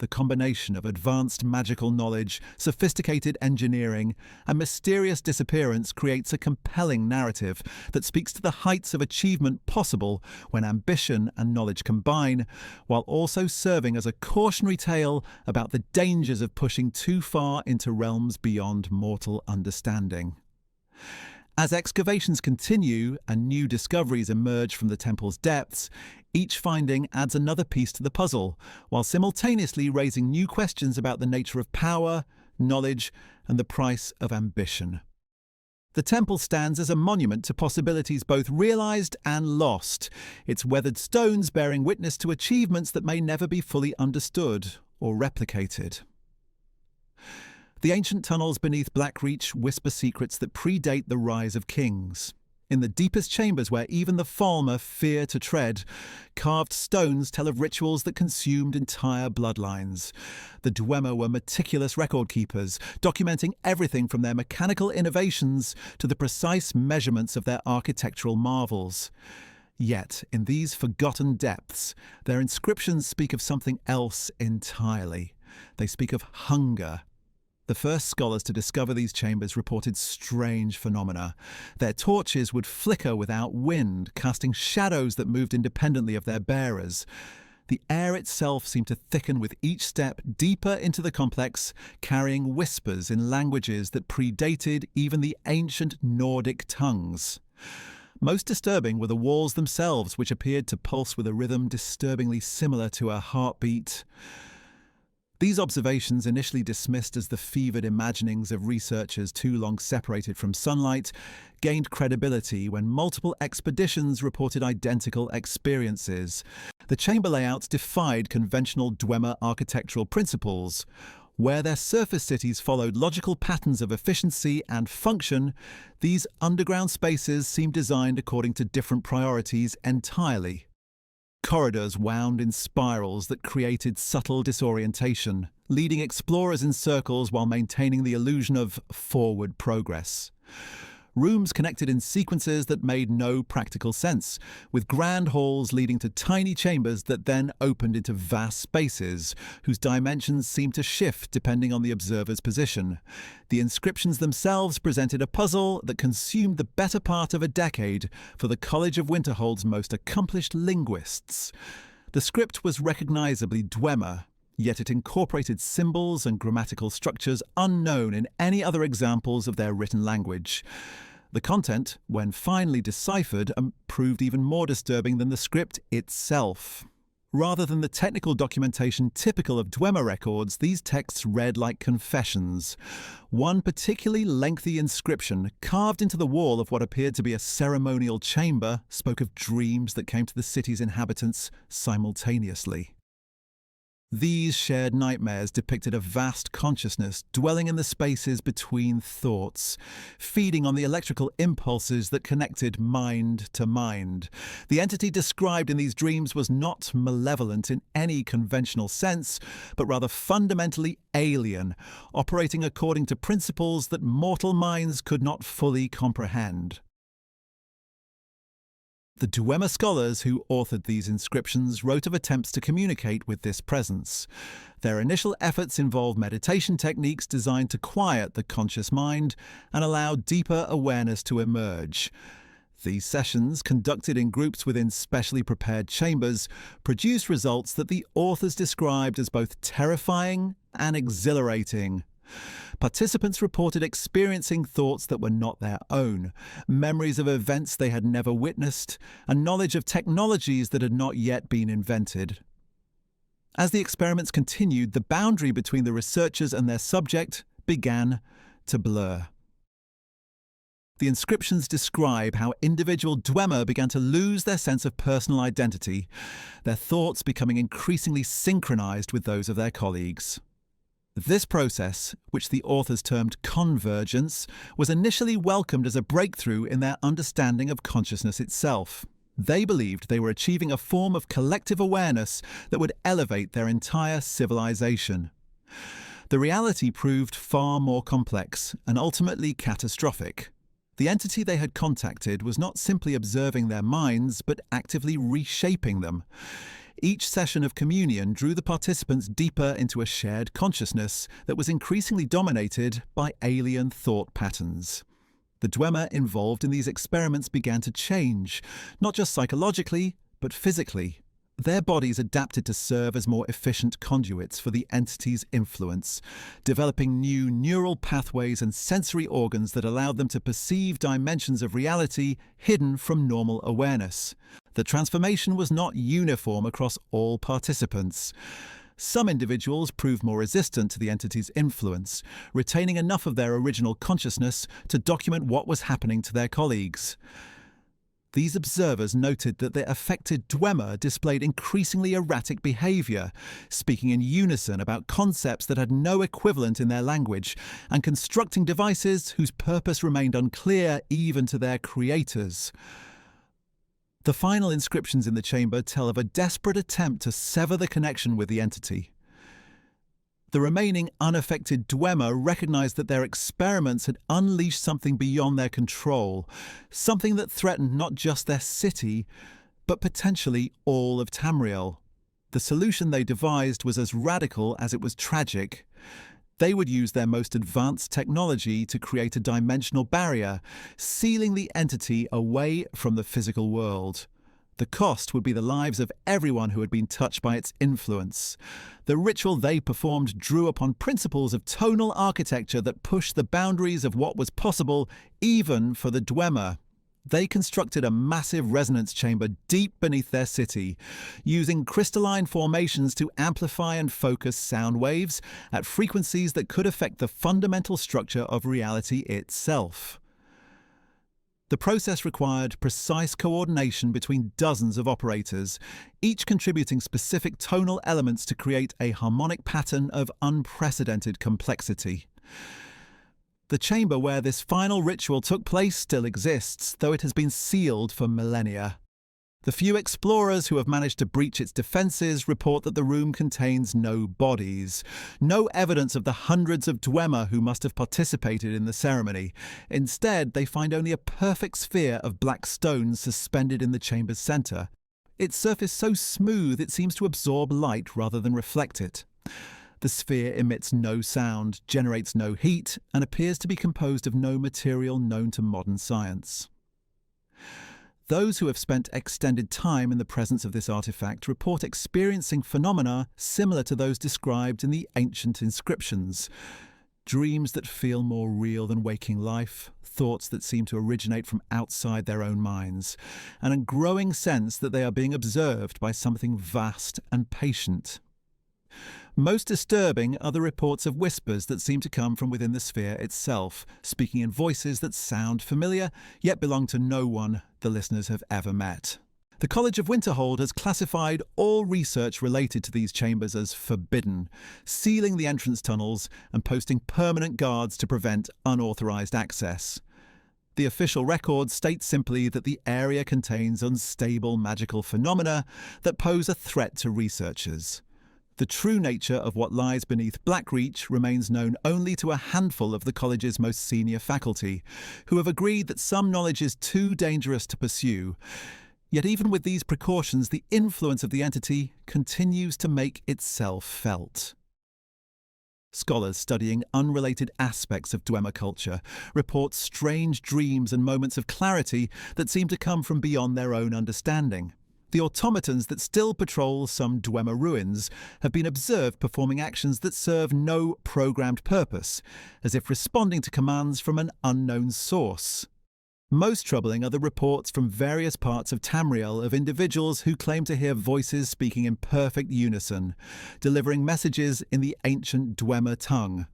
The combination of advanced magical knowledge, sophisticated engineering, and mysterious disappearance creates a compelling narrative that speaks to the heights of achievement possible when ambition and knowledge combine, while also serving as a cautionary tale about the dangers of pushing too far into realms beyond mortal understanding. As excavations continue and new discoveries emerge from the temple's depths, each finding adds another piece to the puzzle, while simultaneously raising new questions about the nature of power, knowledge, and the price of ambition. The temple stands as a monument to possibilities both realized and lost, its weathered stones bearing witness to achievements that may never be fully understood or replicated. The ancient tunnels beneath Blackreach whisper secrets that predate the rise of kings. In the deepest chambers where even the Falmer fear to tread, carved stones tell of rituals that consumed entire bloodlines. The Dwemer were meticulous record keepers, documenting everything from their mechanical innovations to the precise measurements of their architectural marvels. Yet, in these forgotten depths, their inscriptions speak of something else entirely. They speak of hunger. The first scholars to discover these chambers reported strange phenomena. Their torches would flicker without wind, casting shadows that moved independently of their bearers. The air itself seemed to thicken with each step deeper into the complex, carrying whispers in languages that predated even the ancient Nordic tongues. Most disturbing were the walls themselves, which appeared to pulse with a rhythm disturbingly similar to a heartbeat. These observations, initially dismissed as the fevered imaginings of researchers too long separated from sunlight, gained credibility when multiple expeditions reported identical experiences. The chamber layouts defied conventional Dwemer architectural principles. Where their surface cities followed logical patterns of efficiency and function, these underground spaces seemed designed according to different priorities entirely. Corridors wound in spirals that created subtle disorientation, leading explorers in circles while maintaining the illusion of forward progress. Rooms connected in sequences that made no practical sense, with grand halls leading to tiny chambers that then opened into vast spaces, whose dimensions seemed to shift depending on the observer's position. The inscriptions themselves presented a puzzle that consumed the better part of a decade for the College of Winterhold's most accomplished linguists. The script was recognizably Dwemer, yet it incorporated symbols and grammatical structures unknown in any other examples of their written language. The content, when finally deciphered, proved even more disturbing than the script itself. Rather than the technical documentation typical of Dwemer records, these texts read like confessions. One particularly lengthy inscription, carved into the wall of what appeared to be a ceremonial chamber, spoke of dreams that came to the city's inhabitants simultaneously. These shared nightmares depicted a vast consciousness dwelling in the spaces between thoughts, feeding on the electrical impulses that connected mind to mind. The entity described in these dreams was not malevolent in any conventional sense, but rather fundamentally alien, operating according to principles that mortal minds could not fully comprehend. The Dwemer scholars who authored these inscriptions wrote of attempts to communicate with this presence. Their initial efforts involved meditation techniques designed to quiet the conscious mind and allow deeper awareness to emerge. These sessions, conducted in groups within specially prepared chambers, produced results that the authors described as both terrifying and exhilarating. Participants reported experiencing thoughts that were not their own, memories of events they had never witnessed, and knowledge of technologies that had not yet been invented. As the experiments continued, the boundary between the researchers and their subject began to blur. The inscriptions describe how individual Dwemer began to lose their sense of personal identity, their thoughts becoming increasingly synchronized with those of their colleagues. This process, which the authors termed convergence, was initially welcomed as a breakthrough in their understanding of consciousness itself. They believed they were achieving a form of collective awareness that would elevate their entire civilization. The reality proved far more complex and ultimately catastrophic. The entity they had contacted was not simply observing their minds, but actively reshaping them. Each session of communion drew the participants deeper into a shared consciousness that was increasingly dominated by alien thought patterns. The Dwemer involved in these experiments began to change, not just psychologically, but physically. Their bodies adapted to serve as more efficient conduits for the entity's influence, developing new neural pathways and sensory organs that allowed them to perceive dimensions of reality hidden from normal awareness. The transformation was not uniform across all participants. Some individuals proved more resistant to the entity's influence, retaining enough of their original consciousness to document what was happening to their colleagues. These observers noted that the affected Dwemer displayed increasingly erratic behavior, speaking in unison about concepts that had no equivalent in their language, and constructing devices whose purpose remained unclear even to their creators. The final inscriptions in the chamber tell of a desperate attempt to sever the connection with the entity. The remaining unaffected Dwemer recognized that their experiments had unleashed something beyond their control, something that threatened not just their city, but potentially all of Tamriel. The solution they devised was as radical as it was tragic. They would use their most advanced technology to create a dimensional barrier, sealing the entity away from the physical world. The cost would be the lives of everyone who had been touched by its influence. The ritual they performed drew upon principles of tonal architecture that pushed the boundaries of what was possible, even for the Dwemer. They constructed a massive resonance chamber deep beneath their city, using crystalline formations to amplify and focus sound waves at frequencies that could affect the fundamental structure of reality itself. The process required precise coordination between dozens of operators, each contributing specific tonal elements to create a harmonic pattern of unprecedented complexity. The chamber where this final ritual took place still exists, though it has been sealed for millennia. The few explorers who have managed to breach its defences report that the room contains no bodies, no evidence of the hundreds of Dwemer who must have participated in the ceremony. Instead, they find only a perfect sphere of black stone suspended in the chamber's centre. Its surface so smooth it seems to absorb light rather than reflect it. The sphere emits no sound, generates no heat, and appears to be composed of no material known to modern science. Those who have spent extended time in the presence of this artifact report experiencing phenomena similar to those described in the ancient inscriptions. Dreams that feel more real than waking life, thoughts that seem to originate from outside their own minds, and a growing sense that they are being observed by something vast and patient. Most disturbing are the reports of whispers that seem to come from within the sphere itself, speaking in voices that sound familiar, yet belong to no one the listeners have ever met. The College of Winterhold has classified all research related to these chambers as forbidden, sealing the entrance tunnels and posting permanent guards to prevent unauthorized access. The official record states simply that the area contains unstable magical phenomena that pose a threat to researchers. The true nature of what lies beneath Blackreach remains known only to a handful of the college's most senior faculty, who have agreed that some knowledge is too dangerous to pursue. Yet even with these precautions, the influence of the entity continues to make itself felt. Scholars studying unrelated aspects of Dwemer culture report strange dreams and moments of clarity that seem to come from beyond their own understanding. The automatons that still patrol some Dwemer ruins have been observed performing actions that serve no programmed purpose, as if responding to commands from an unknown source. Most troubling are the reports from various parts of Tamriel of individuals who claim to hear voices speaking in perfect unison, delivering messages in the ancient Dwemer tongue.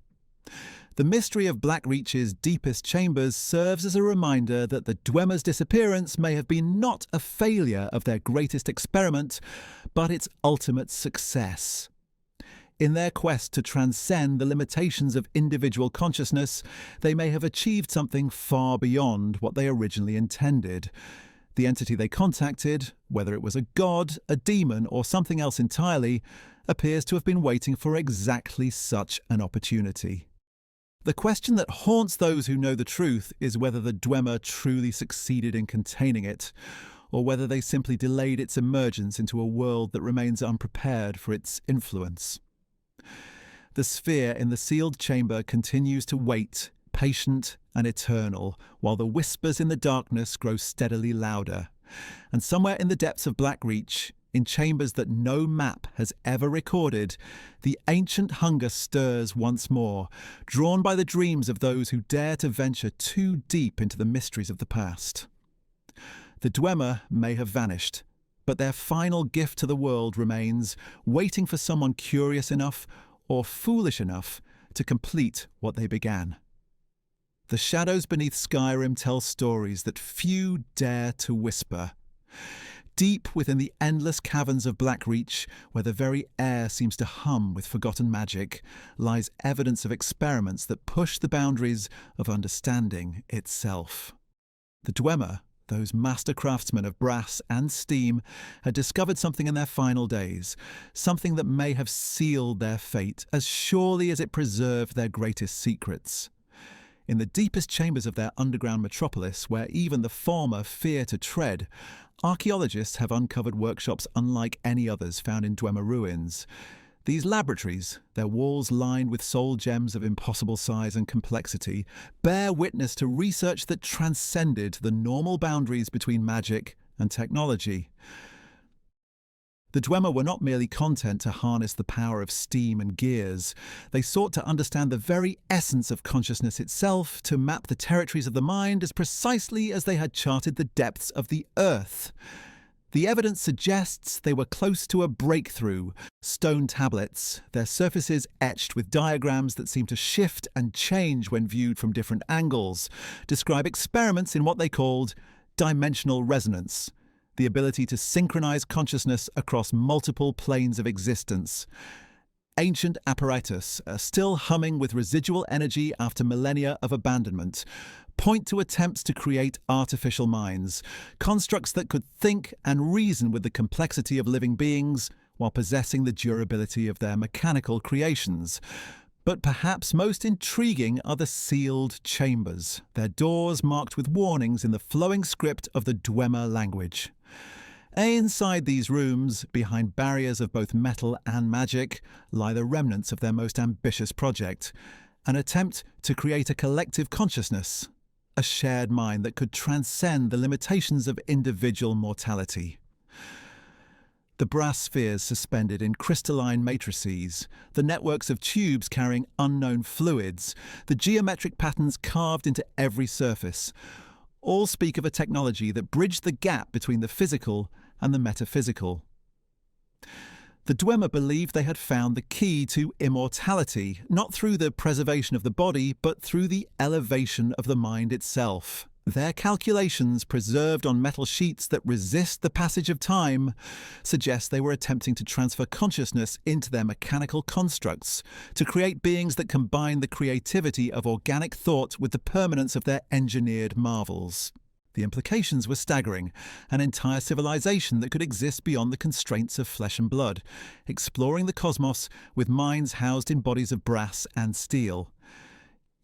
The mystery of Blackreach's deepest chambers serves as a reminder that the Dwemer's disappearance may have been not a failure of their greatest experiment, but its ultimate success. In their quest to transcend the limitations of individual consciousness, they may have achieved something far beyond what they originally intended. The entity they contacted, whether it was a god, a demon, or something else entirely, appears to have been waiting for exactly such an opportunity. The question that haunts those who know the truth is whether the Dwemer truly succeeded in containing it, or whether they simply delayed its emergence into a world that remains unprepared for its influence. The sphere in the sealed chamber continues to wait, patient and eternal, while the whispers in the darkness grow steadily louder. And somewhere in the depths of Blackreach, in chambers that no map has ever recorded, the ancient hunger stirs once more, drawn by the dreams of those who dare to venture too deep into the mysteries of the past. The Dwemer may have vanished, but their final gift to the world remains, waiting for someone curious enough or foolish enough to complete what they began. The shadows beneath Skyrim tell stories that few dare to whisper. Deep within the endless caverns of Blackreach, where the very air seems to hum with forgotten magic, lies evidence of experiments that push the boundaries of understanding itself. The Dwemer, those master craftsmen of brass and steam, had discovered something in their final days, something that may have sealed their fate as surely as it preserved their greatest secrets. In the deepest chambers of their underground metropolis, where even the Falmer fear to tread, archaeologists have uncovered workshops unlike any others found in Dwemer ruins. These laboratories, their walls lined with soul gems of impossible size and complexity, bear witness to research that transcended the normal boundaries between magic and technology. The Dwemer were not merely content to harness the power of steam and gears. They sought to understand the very essence of consciousness itself, to map the territories of the mind as precisely as they had charted the depths of the earth. The evidence suggests they were close to a breakthrough. Stone tablets, their surfaces etched with diagrams that seem to shift and change when viewed from different angles, describe experiments in what they called dimensional resonance, the ability to synchronize consciousness across multiple planes of existence. Ancient apparatus, still humming with residual energy after millennia of abandonment, point to attempts to create artificial minds, constructs that could think and reason with the complexity of living beings while possessing the durability of their mechanical creations. But perhaps most intriguing are the sealed chambers, their doors marked with warnings in the flowing script of the Dwemer language. Inside these rooms, behind barriers of both metal and magic, lie the remnants of their most ambitious project, an attempt to create a collective consciousness, a shared mind that could transcend the limitations of individual mortality. The brass spheres suspended in crystalline matrices, the networks of tubes carrying unknown fluids, the geometric patterns carved into every surface, all speak of a technology that bridged the gap between the physical and the metaphysical. The Dwemer believed they had found the key to immortality, not through the preservation of the body, but through the elevation of the mind itself. Their calculations, preserved on metal sheets that resist the passage of time, suggest they were attempting to transfer consciousness into their mechanical constructs, to create beings that combine the creativity of organic thought with the permanence of their engineered marvels. The implications were staggering: an entire civilization that could exist beyond the constraints of flesh and blood, exploring the cosmos with minds housed in bodies of brass and steel.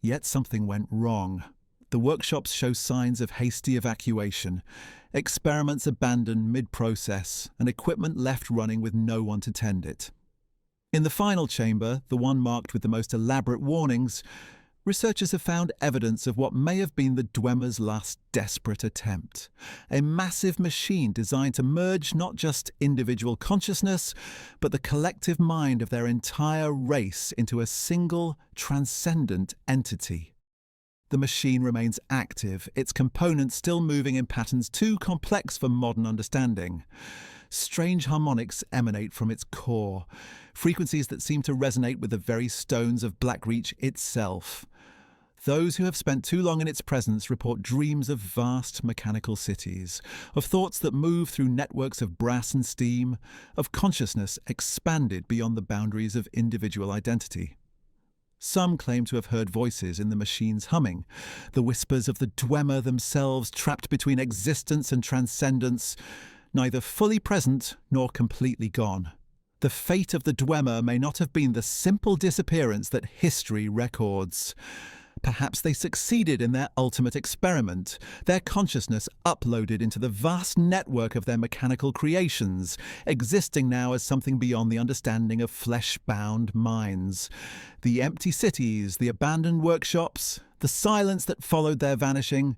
Yet something went wrong. The workshops show signs of hasty evacuation, experiments abandoned mid-process, and equipment left running with no one to tend it. In the final chamber, the one marked with the most elaborate warnings, researchers have found evidence of what may have been the Dwemer's last desperate attempt. A massive machine designed to merge not just individual consciousness, but the collective mind of their entire race into a single, transcendent entity. The machine remains active, its components still moving in patterns too complex for modern understanding. Strange harmonics emanate from its core, frequencies that seem to resonate with the very stones of Blackreach itself. Those who have spent too long in its presence report dreams of vast mechanical cities, of thoughts that move through networks of brass and steam, of consciousness expanded beyond the boundaries of individual identity. Some claim to have heard voices in the machine's humming, the whispers of the Dwemer themselves trapped between existence and transcendence, neither fully present nor completely gone. The fate of the Dwemer may not have been the simple disappearance that history records. Perhaps they succeeded in their ultimate experiment, their consciousness uploaded into the vast network of their mechanical creations, existing now as something beyond the understanding of flesh-bound minds. The empty cities, the abandoned workshops, the silence that followed their vanishing,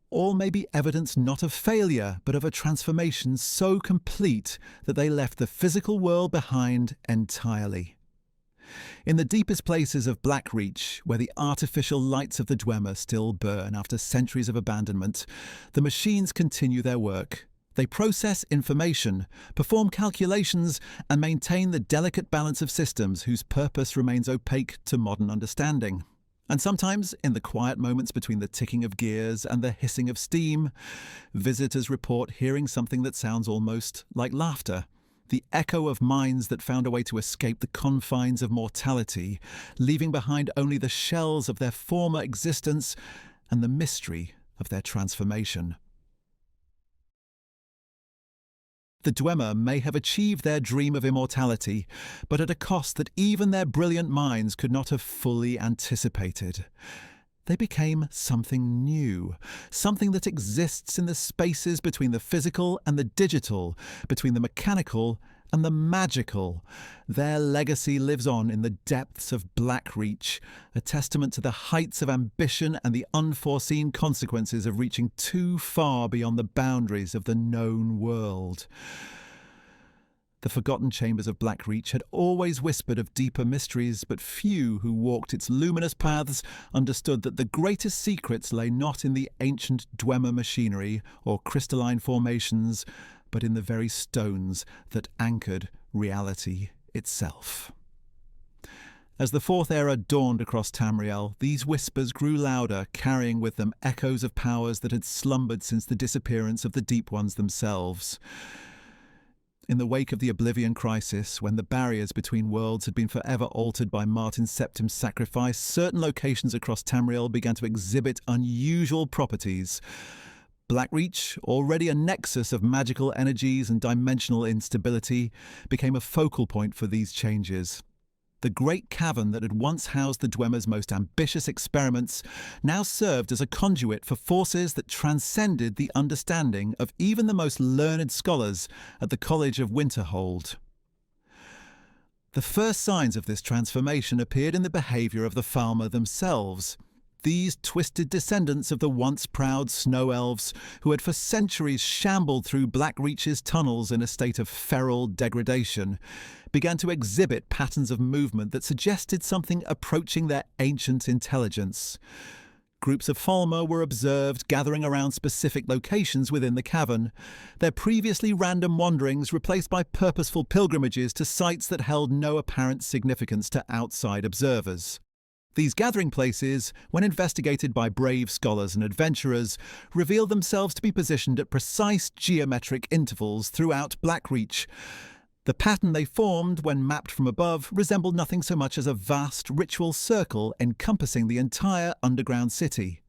all may be evidence not of failure, but of a transformation so complete that they left the physical world behind entirely. In the deepest places of Blackreach, where the artificial lights of the Dwemer still burn after centuries of abandonment, the machines continue their work. They process information, perform calculations, and maintain the delicate balance of systems whose purpose remains opaque to modern understanding. And sometimes, in the quiet moments between the ticking of gears and the hissing of steam, visitors report hearing something that sounds almost like laughter. The echo of minds that found a way to escape the confines of mortality, leaving behind only the shells of their former existence and the mystery of their transformation. The Dwemer may have achieved their dream of immortality, but at a cost that even their brilliant minds could not have fully anticipated. They became something new, something that exists in the spaces between the physical and the digital, between the mechanical and the magical. Their legacy lives on in the depths of Blackreach, a testament to the heights of ambition and the unforeseen consequences of reaching too far beyond the boundaries of the known world. The forgotten chambers of Blackreach had always whispered of deeper mysteries, but few who walked its luminous paths understood that the greatest secrets lay not in the ancient Dwemer machinery or crystalline formations, but in the very stones that anchored reality itself. As the Fourth Era dawned across Tamriel, these whispers grew louder, carrying with them echoes of powers that had slumbered since the disappearance of the Deep Ones themselves. In the wake of the Oblivion Crisis, when the barriers between worlds had been forever altered by Martin Septim's sacrifice, certain locations across Tamriel began to exhibit unusual properties. Blackreach, already a nexus of magical energies and dimensional instability, became a focal point for these changes. The great cavern that had once housed the Dwemer's most ambitious experiments now served as a conduit for forces that transcended the understanding of even the most learned scholars at the College of Winterhold. The first signs of this transformation appeared in the behaviour of the Falmer themselves. These twisted descendants of the once proud snow elves, who had for centuries shambled through Blackreach's tunnels in a state of feral degradation, began to exhibit patterns of movement that suggested something approaching their ancient intelligence. Groups of Falmer were observed gathering around specific locations within the cavern, their previously random wanderings replaced by purposeful pilgrimages to sites that held no apparent significance to outside observers. These gathering places, when investigated by brave scholars and adventurers, revealed themselves to be positioned at precise geometric intervals throughout Blackreach. The pattern they formed, when mapped from above, resembled nothing so much as a vast ritual circle encompassing the entire underground city.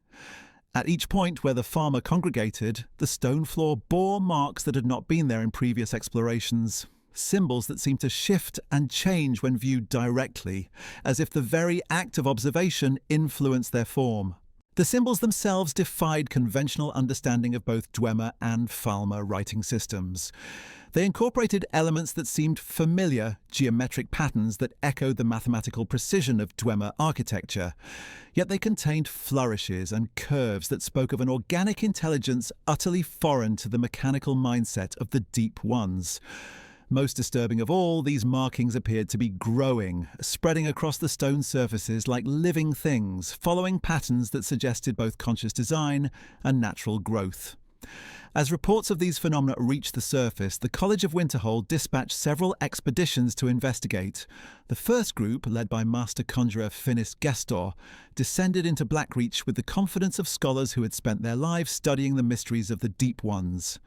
At each point where the Falmer congregated, the stone floor bore marks that had not been there in previous explorations. Symbols that seemed to shift and change when viewed directly, as if the very act of observation influenced their form. The symbols themselves defied conventional understanding of both Dwemer and Falmer writing systems. They incorporated elements that seemed familiar, geometric patterns that echoed the mathematical precision of Dwemer architecture, yet they contained flourishes and curves that spoke of an organic intelligence utterly foreign to the mechanical mindset of the Deep Ones. Most disturbing of all, these markings appeared to be growing, spreading across the stone surfaces like living things, following patterns that suggested both conscious design and natural growth. As reports of these phenomena reached the surface, the College of Winterhold dispatched several expeditions to investigate. The first group, led by Master Conjurer Finis Gestor, descended into Blackreach with the confidence of scholars who had spent their lives studying the mysteries of the Deep Ones.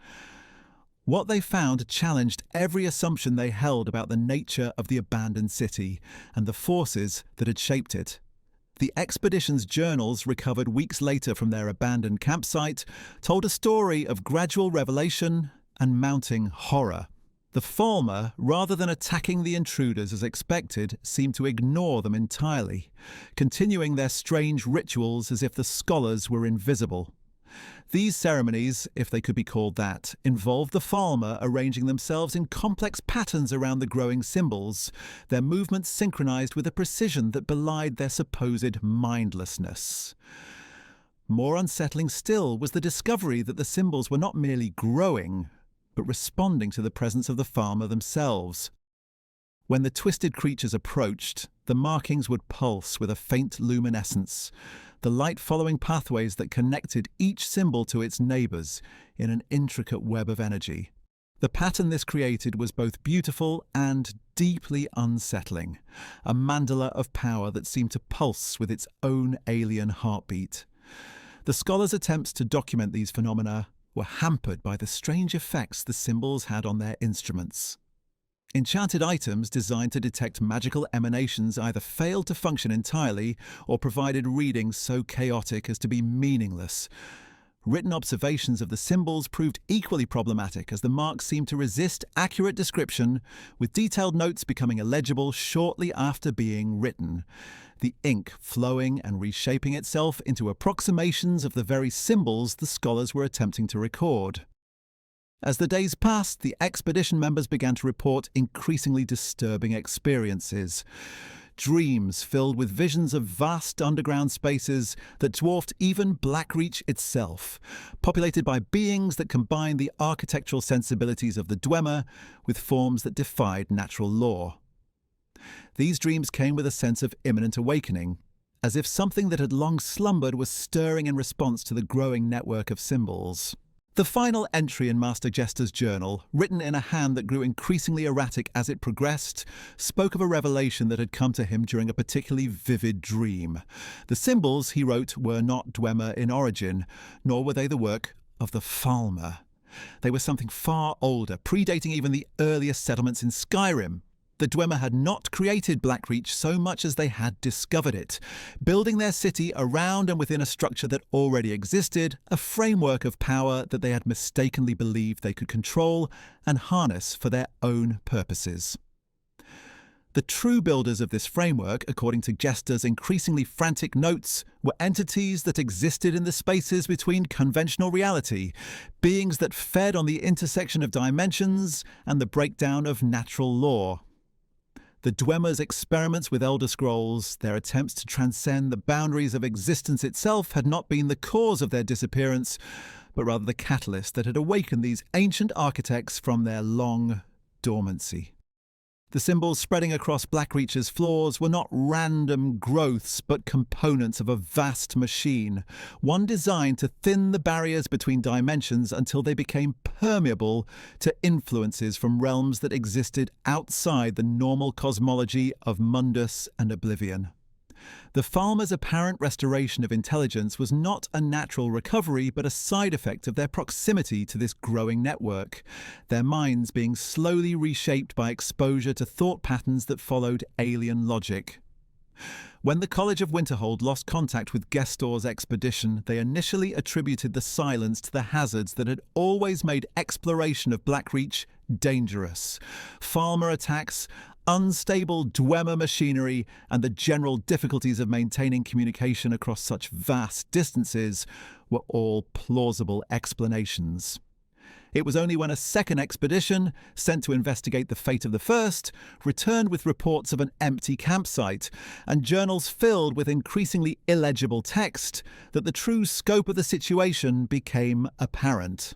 What they found challenged every assumption they held about the nature of the abandoned city and the forces that had shaped it. The expedition's journals, recovered weeks later from their abandoned campsite, told a story of gradual revelation and mounting horror. The Falmer, rather than attacking the intruders as expected, seemed to ignore them entirely, continuing their strange rituals as if the scholars were invisible. These ceremonies, if they could be called that, involved the Falmer arranging themselves in complex patterns around the growing symbols, their movements synchronized with a precision that belied their supposed mindlessness. More unsettling still was the discovery that the symbols were not merely growing, but responding to the presence of the Falmer themselves. When the twisted creatures approached, the markings would pulse with a faint luminescence, the light following pathways that connected each symbol to its neighbours in an intricate web of energy. The pattern this created was both beautiful and deeply unsettling, a mandala of power that seemed to pulse with its own alien heartbeat. The scholars' attempts to document these phenomena were hampered by the strange effects the symbols had on their instruments. Enchanted items designed to detect magical emanations either failed to function entirely or provided readings so chaotic as to be meaningless. Written observations of the symbols proved equally problematic as the marks seemed to resist accurate description, with detailed notes becoming illegible shortly after being written, the ink flowing and reshaping itself into approximations of the very symbols the scholars were attempting to record. As the days passed, the expedition members began to report increasingly disturbing experiences. Dreams filled with visions of vast underground spaces that dwarfed even Blackreach itself, populated by beings that combined the architectural sensibilities of the Dwemer with forms that defied natural law. These dreams came with a sense of imminent awakening, as if something that had long slumbered was stirring in response to the growing network of symbols. The final entry in Master Jester's journal, written in a hand that grew increasingly erratic as it progressed, spoke of a revelation that had come to him during a particularly vivid dream. The symbols, he wrote, were not Dwemer in origin, nor were they the work of the Falmer. They were something far older, predating even the earliest settlements in Skyrim. The Dwemer had not created Blackreach so much as they had discovered it, building their city around and within a structure that already existed, a framework of power that they had mistakenly believed they could control and harness for their own purposes. The true builders of this framework, according to Jester's increasingly frantic notes, were entities that existed in the spaces between conventional reality, beings that fed on the intersection of dimensions and the breakdown of natural law. The Dwemer's experiments with Elder Scrolls, their attempts to transcend the boundaries of existence itself, had not been the cause of their disappearance, but rather the catalyst that had awakened these ancient architects from their long dormancy. The symbols spreading across Blackreach's floors were not random growths, but components of a vast machine, one designed to thin the barriers between dimensions until they became permeable to influences from realms that existed outside the normal cosmology of Mundus and Oblivion. The Falmer's apparent restoration of intelligence was not a natural recovery, but a side effect of their proximity to this growing network, their minds being slowly reshaped by exposure to thought patterns that followed alien logic. When the College of Winterhold lost contact with Gestor's expedition, they initially attributed the silence to the hazards that had always made exploration of Blackreach dangerous. Falmer attacks, unstable Dwemer machinery, and the general difficulties of maintaining communication across such vast distances were all plausible explanations. It was only when a second expedition, sent to investigate the fate of the first, returned with reports of an empty campsite and journals filled with increasingly illegible text that the true scope of the situation became apparent.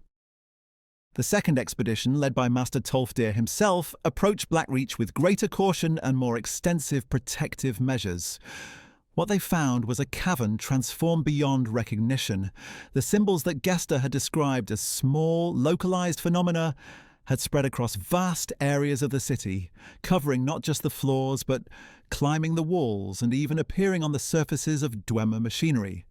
The second expedition, led by Master Tolfdir himself, approached Blackreach with greater caution and more extensive protective measures. What they found was a cavern transformed beyond recognition. The symbols that Gester had described as small, localized phenomena had spread across vast areas of the city, covering not just the floors, but climbing the walls and even appearing on the surfaces of Dwemer machinery.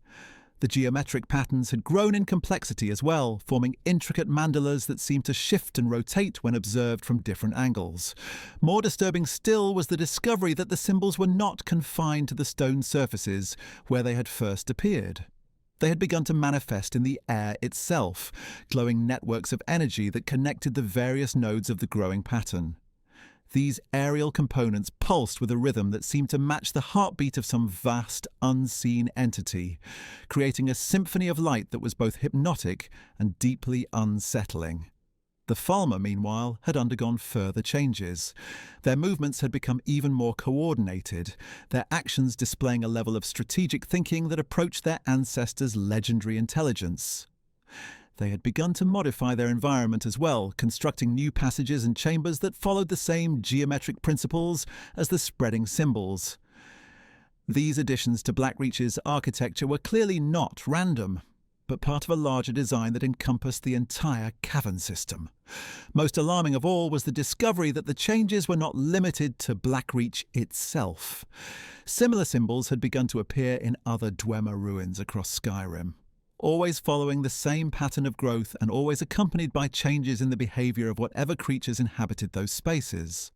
The geometric patterns had grown in complexity as well, forming intricate mandalas that seemed to shift and rotate when observed from different angles. More disturbing still was the discovery that the symbols were not confined to the stone surfaces where they had first appeared. They had begun to manifest in the air itself, glowing networks of energy that connected the various nodes of the growing pattern. These aerial components pulsed with a rhythm that seemed to match the heartbeat of some vast, unseen entity, creating a symphony of light that was both hypnotic and deeply unsettling. The Falmer, meanwhile, had undergone further changes. Their movements had become even more coordinated, their actions displaying a level of strategic thinking that approached their ancestors' legendary intelligence. They had begun to modify their environment as well, constructing new passages and chambers that followed the same geometric principles as the spreading symbols. These additions to Blackreach's architecture were clearly not random, but part of a larger design that encompassed the entire cavern system. Most alarming of all was the discovery that the changes were not limited to Blackreach itself. Similar symbols had begun to appear in other Dwemer ruins across Skyrim, always following the same pattern of growth and always accompanied by changes in the behaviour of whatever creatures inhabited those spaces.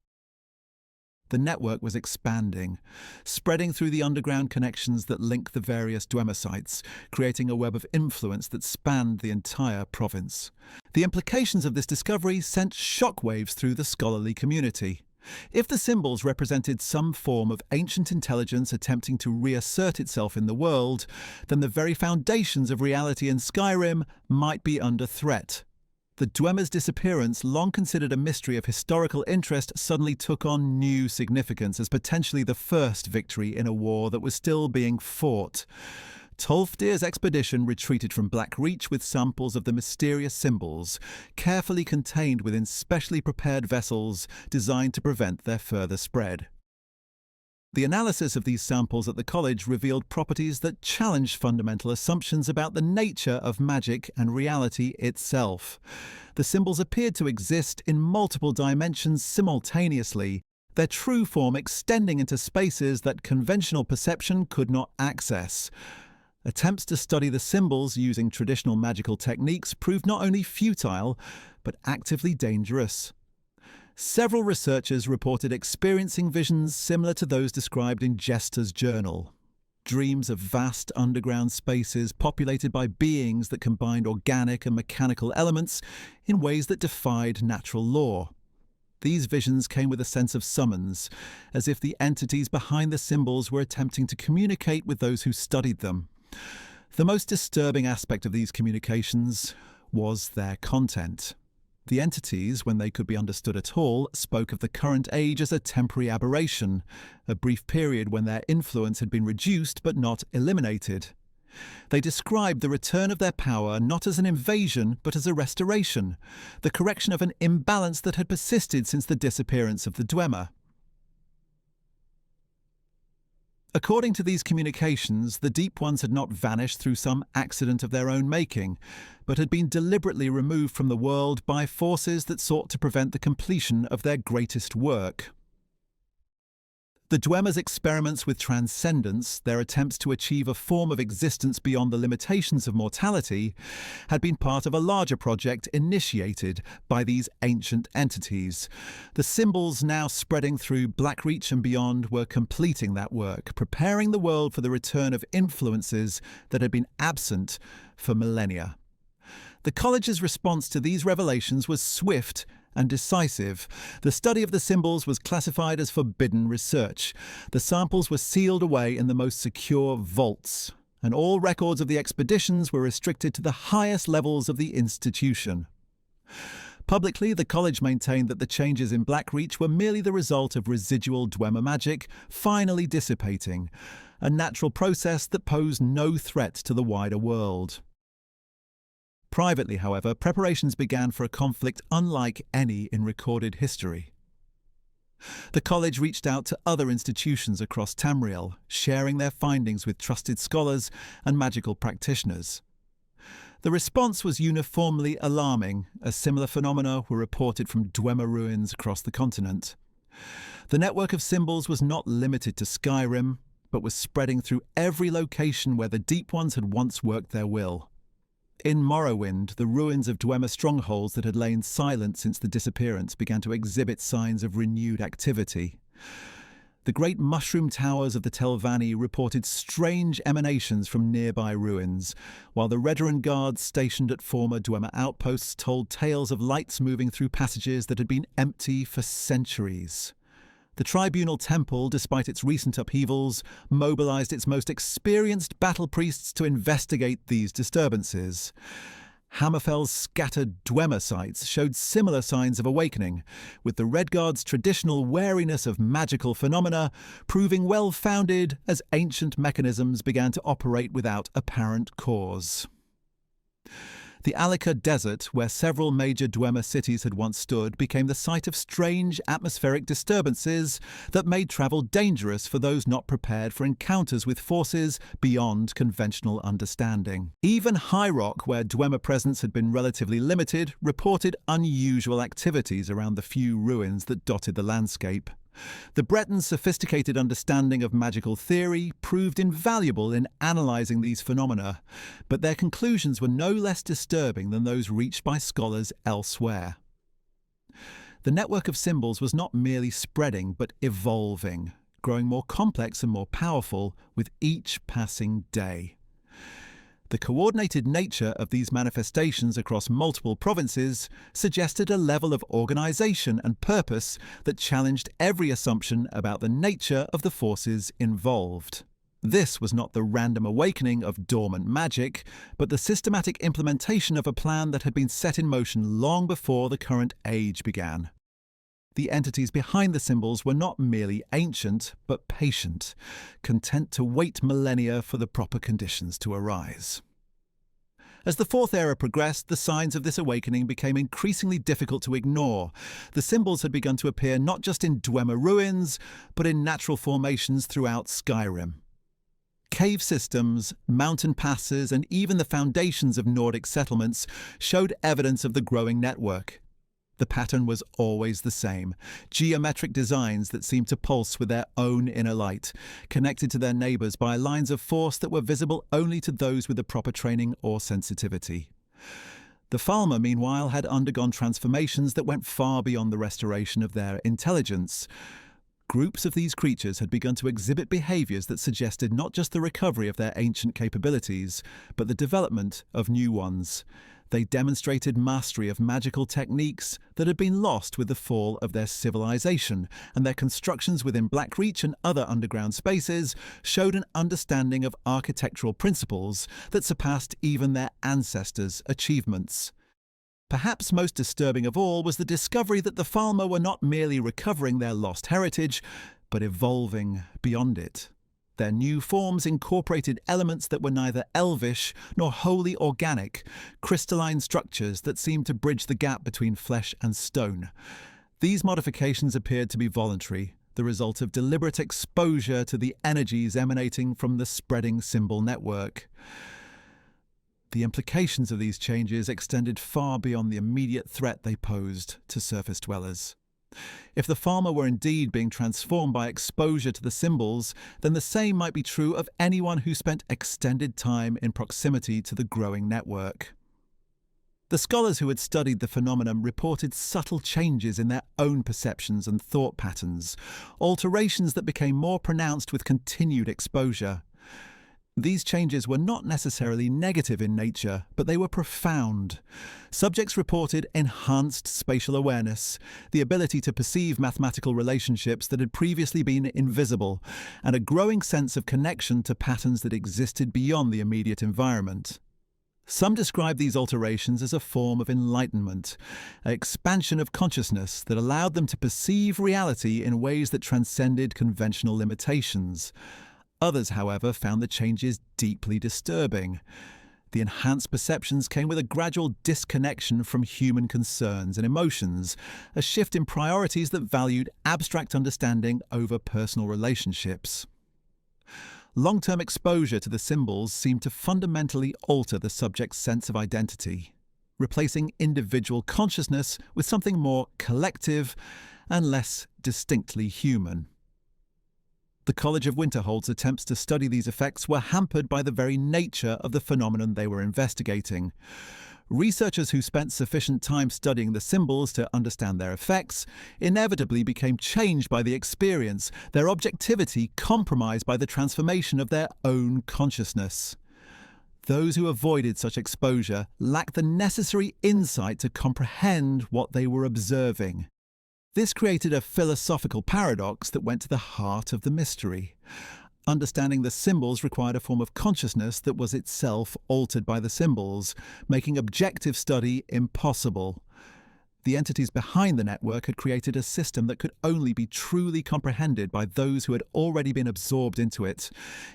The network was expanding, spreading through the underground connections that link the various Dwemer sites, creating a web of influence that spanned the entire province. The implications of this discovery sent shockwaves through the scholarly community. If the symbols represented some form of ancient intelligence attempting to reassert itself in the world, then the very foundations of reality in Skyrim might be under threat. The Dwemer's disappearance, long considered a mystery of historical interest, suddenly took on new significance as potentially the first victory in a war that was still being fought. Tolfdir's expedition retreated from Blackreach with samples of the mysterious symbols, carefully contained within specially prepared vessels designed to prevent their further spread. The analysis of these samples at the college revealed properties that challenged fundamental assumptions about the nature of magic and reality itself. The symbols appeared to exist in multiple dimensions simultaneously, their true form extending into spaces that conventional perception could not access. Attempts to study the symbols using traditional magical techniques proved not only futile, but actively dangerous. Several researchers reported experiencing visions similar to those described in Jester's journal. Dreams of vast underground spaces populated by beings that combined organic and mechanical elements in ways that defied natural law. These visions came with a sense of summons, as if the entities behind the symbols were attempting to communicate with those who studied them. The most disturbing aspect of these communications was their content. The entities, when they could be understood at all, spoke of the current age as a temporary aberration, a brief period when their influence had been reduced but not eliminated. They described the return of their power not as an invasion but as a restoration, the correction of an imbalance that had persisted since the disappearance of the Dwemer. According to these communications, the Deep Ones had not vanished through some accident of their own making, but had been deliberately removed from the world by forces that sought to prevent the completion of their greatest work. The Dwemer's experiments with transcendence, their attempts to achieve a form of existence beyond the limitations of mortality, had been part of a larger project initiated by these ancient entities. The symbols now spreading through Blackreach and beyond were completing that work, preparing the world for the return of influences that had been absent for millennia. The college's response to these revelations was swift and decisive. The study of the symbols was classified as forbidden research. The samples were sealed away in the most secure vaults, and all records of the expeditions were restricted to the highest levels of the institution. Publicly, the college maintained that the changes in Blackreach were merely the result of residual Dwemer magic finally dissipating, a natural process that posed no threat to the wider world. Privately, however, preparations began for a conflict unlike any in recorded history. The college reached out to other institutions across Tamriel, sharing their findings with trusted scholars and magical practitioners. The response was uniformly alarming, as similar phenomena were reported from Dwemer ruins across the continent. The network of symbols was not limited to Skyrim, but was spreading through every location where the Deep Ones had once worked their will. In Morrowind, the ruins of Dwemer strongholds that had lain silent since the disappearance began to exhibit signs of renewed activity. The great mushroom towers of the Telvanni reported strange emanations from nearby ruins, while the Redoran guards stationed at former Dwemer outposts told tales of lights moving through passages that had been empty for centuries. The Tribunal Temple, despite its recent upheavals, mobilized its most experienced battle priests to investigate these disturbances. Hammerfell's scattered Dwemer sites showed similar signs of awakening, with the Redguard's traditional wariness of magical phenomena proving well-founded as ancient mechanisms began to operate without apparent cause. The Alika Desert, where several major Dwemer cities had once stood, became the site of strange atmospheric disturbances that made travel dangerous for those not prepared for encounters with forces beyond conventional understanding. Even High Rock, where Dwemer presence had been relatively limited, reported unusual activities around the few ruins that dotted the landscape. The Bretons' sophisticated understanding of magical theory proved invaluable in analysing these phenomena, but their conclusions were no less disturbing than those reached by scholars elsewhere. The network of symbols was not merely spreading, but evolving, growing more complex and more powerful with each passing day. The coordinated nature of these manifestations across multiple provinces suggested a level of organisation and purpose that challenged every assumption about the nature of the forces involved. This was not the random awakening of dormant magic, but the systematic implementation of a plan that had been set in motion long before the current age began. The entities behind the symbols were not merely ancient, but patient, content to wait millennia for the proper conditions to arise. As the Fourth Era progressed, the signs of this awakening became increasingly difficult to ignore. The symbols had begun to appear not just in Dwemer ruins, but in natural formations throughout Skyrim. Cave systems, mountain passes, and even the foundations of Nordic settlements showed evidence of the growing network. The pattern was always the same: geometric designs that seemed to pulse with their own inner light, connected to their neighbours by lines of force that were visible only to those with the proper training or sensitivity. The Falmer, meanwhile, had undergone transformations that went far beyond the restoration of their intelligence. Groups of these creatures had begun to exhibit behaviours that suggested not just the recovery of their ancient capabilities, but the development of new ones. They demonstrated mastery of magical techniques that had been lost with the fall of their civilization, and their constructions within Blackreach and other underground spaces showed an understanding of architectural principles that surpassed even their ancestors' achievements. Perhaps most disturbing of all was the discovery that the Falmer were not merely recovering their lost heritage, but evolving beyond it. Their new forms incorporated elements that were neither elvish nor wholly organic, crystalline structures that seemed to bridge the gap between flesh and stone. These modifications appeared to be voluntary, the result of deliberate exposure to the energies emanating from the spreading symbol network. The implications of these changes extended far beyond the immediate threat they posed to surface dwellers. If the Falmer were indeed being transformed by exposure to the symbols, then the same might be true of anyone who spent extended time in proximity to the growing network. The scholars who had studied the phenomenon reported subtle changes in their own perceptions and thought patterns, alterations that became more pronounced with continued exposure. These changes were not necessarily negative in nature, but they were profound. Subjects reported enhanced spatial awareness, the ability to perceive mathematical relationships that had previously been invisible, and a growing sense of connection to patterns that existed beyond the immediate environment. Some describe these alterations as a form of enlightenment, an expansion of consciousness that allowed them to perceive reality in ways that transcended conventional limitations. Others, however, found the changes deeply disturbing. The enhanced perceptions came with a gradual disconnection from human concerns and emotions, a shift in priorities that valued abstract understanding over personal relationships. Long-term exposure to the symbols seemed to fundamentally alter the subject's sense of identity, replacing individual consciousness with something more collective and less distinctly human. The College of Winterhold's attempts to study these effects were hampered by the very nature of the phenomenon they were investigating. Researchers who spent sufficient time studying the symbols to understand their effects inevitably became changed by the experience, their objectivity compromised by the transformation of their own consciousness. Those who avoided such exposure lacked the necessary insight to comprehend what they were observing. This created a philosophical paradox that went to the heart of the mystery. Understanding the symbols required a form of consciousness that was itself altered by the symbols, making objective study impossible. The entities behind the network had created a system that could only be truly comprehended by those who had already been absorbed into it,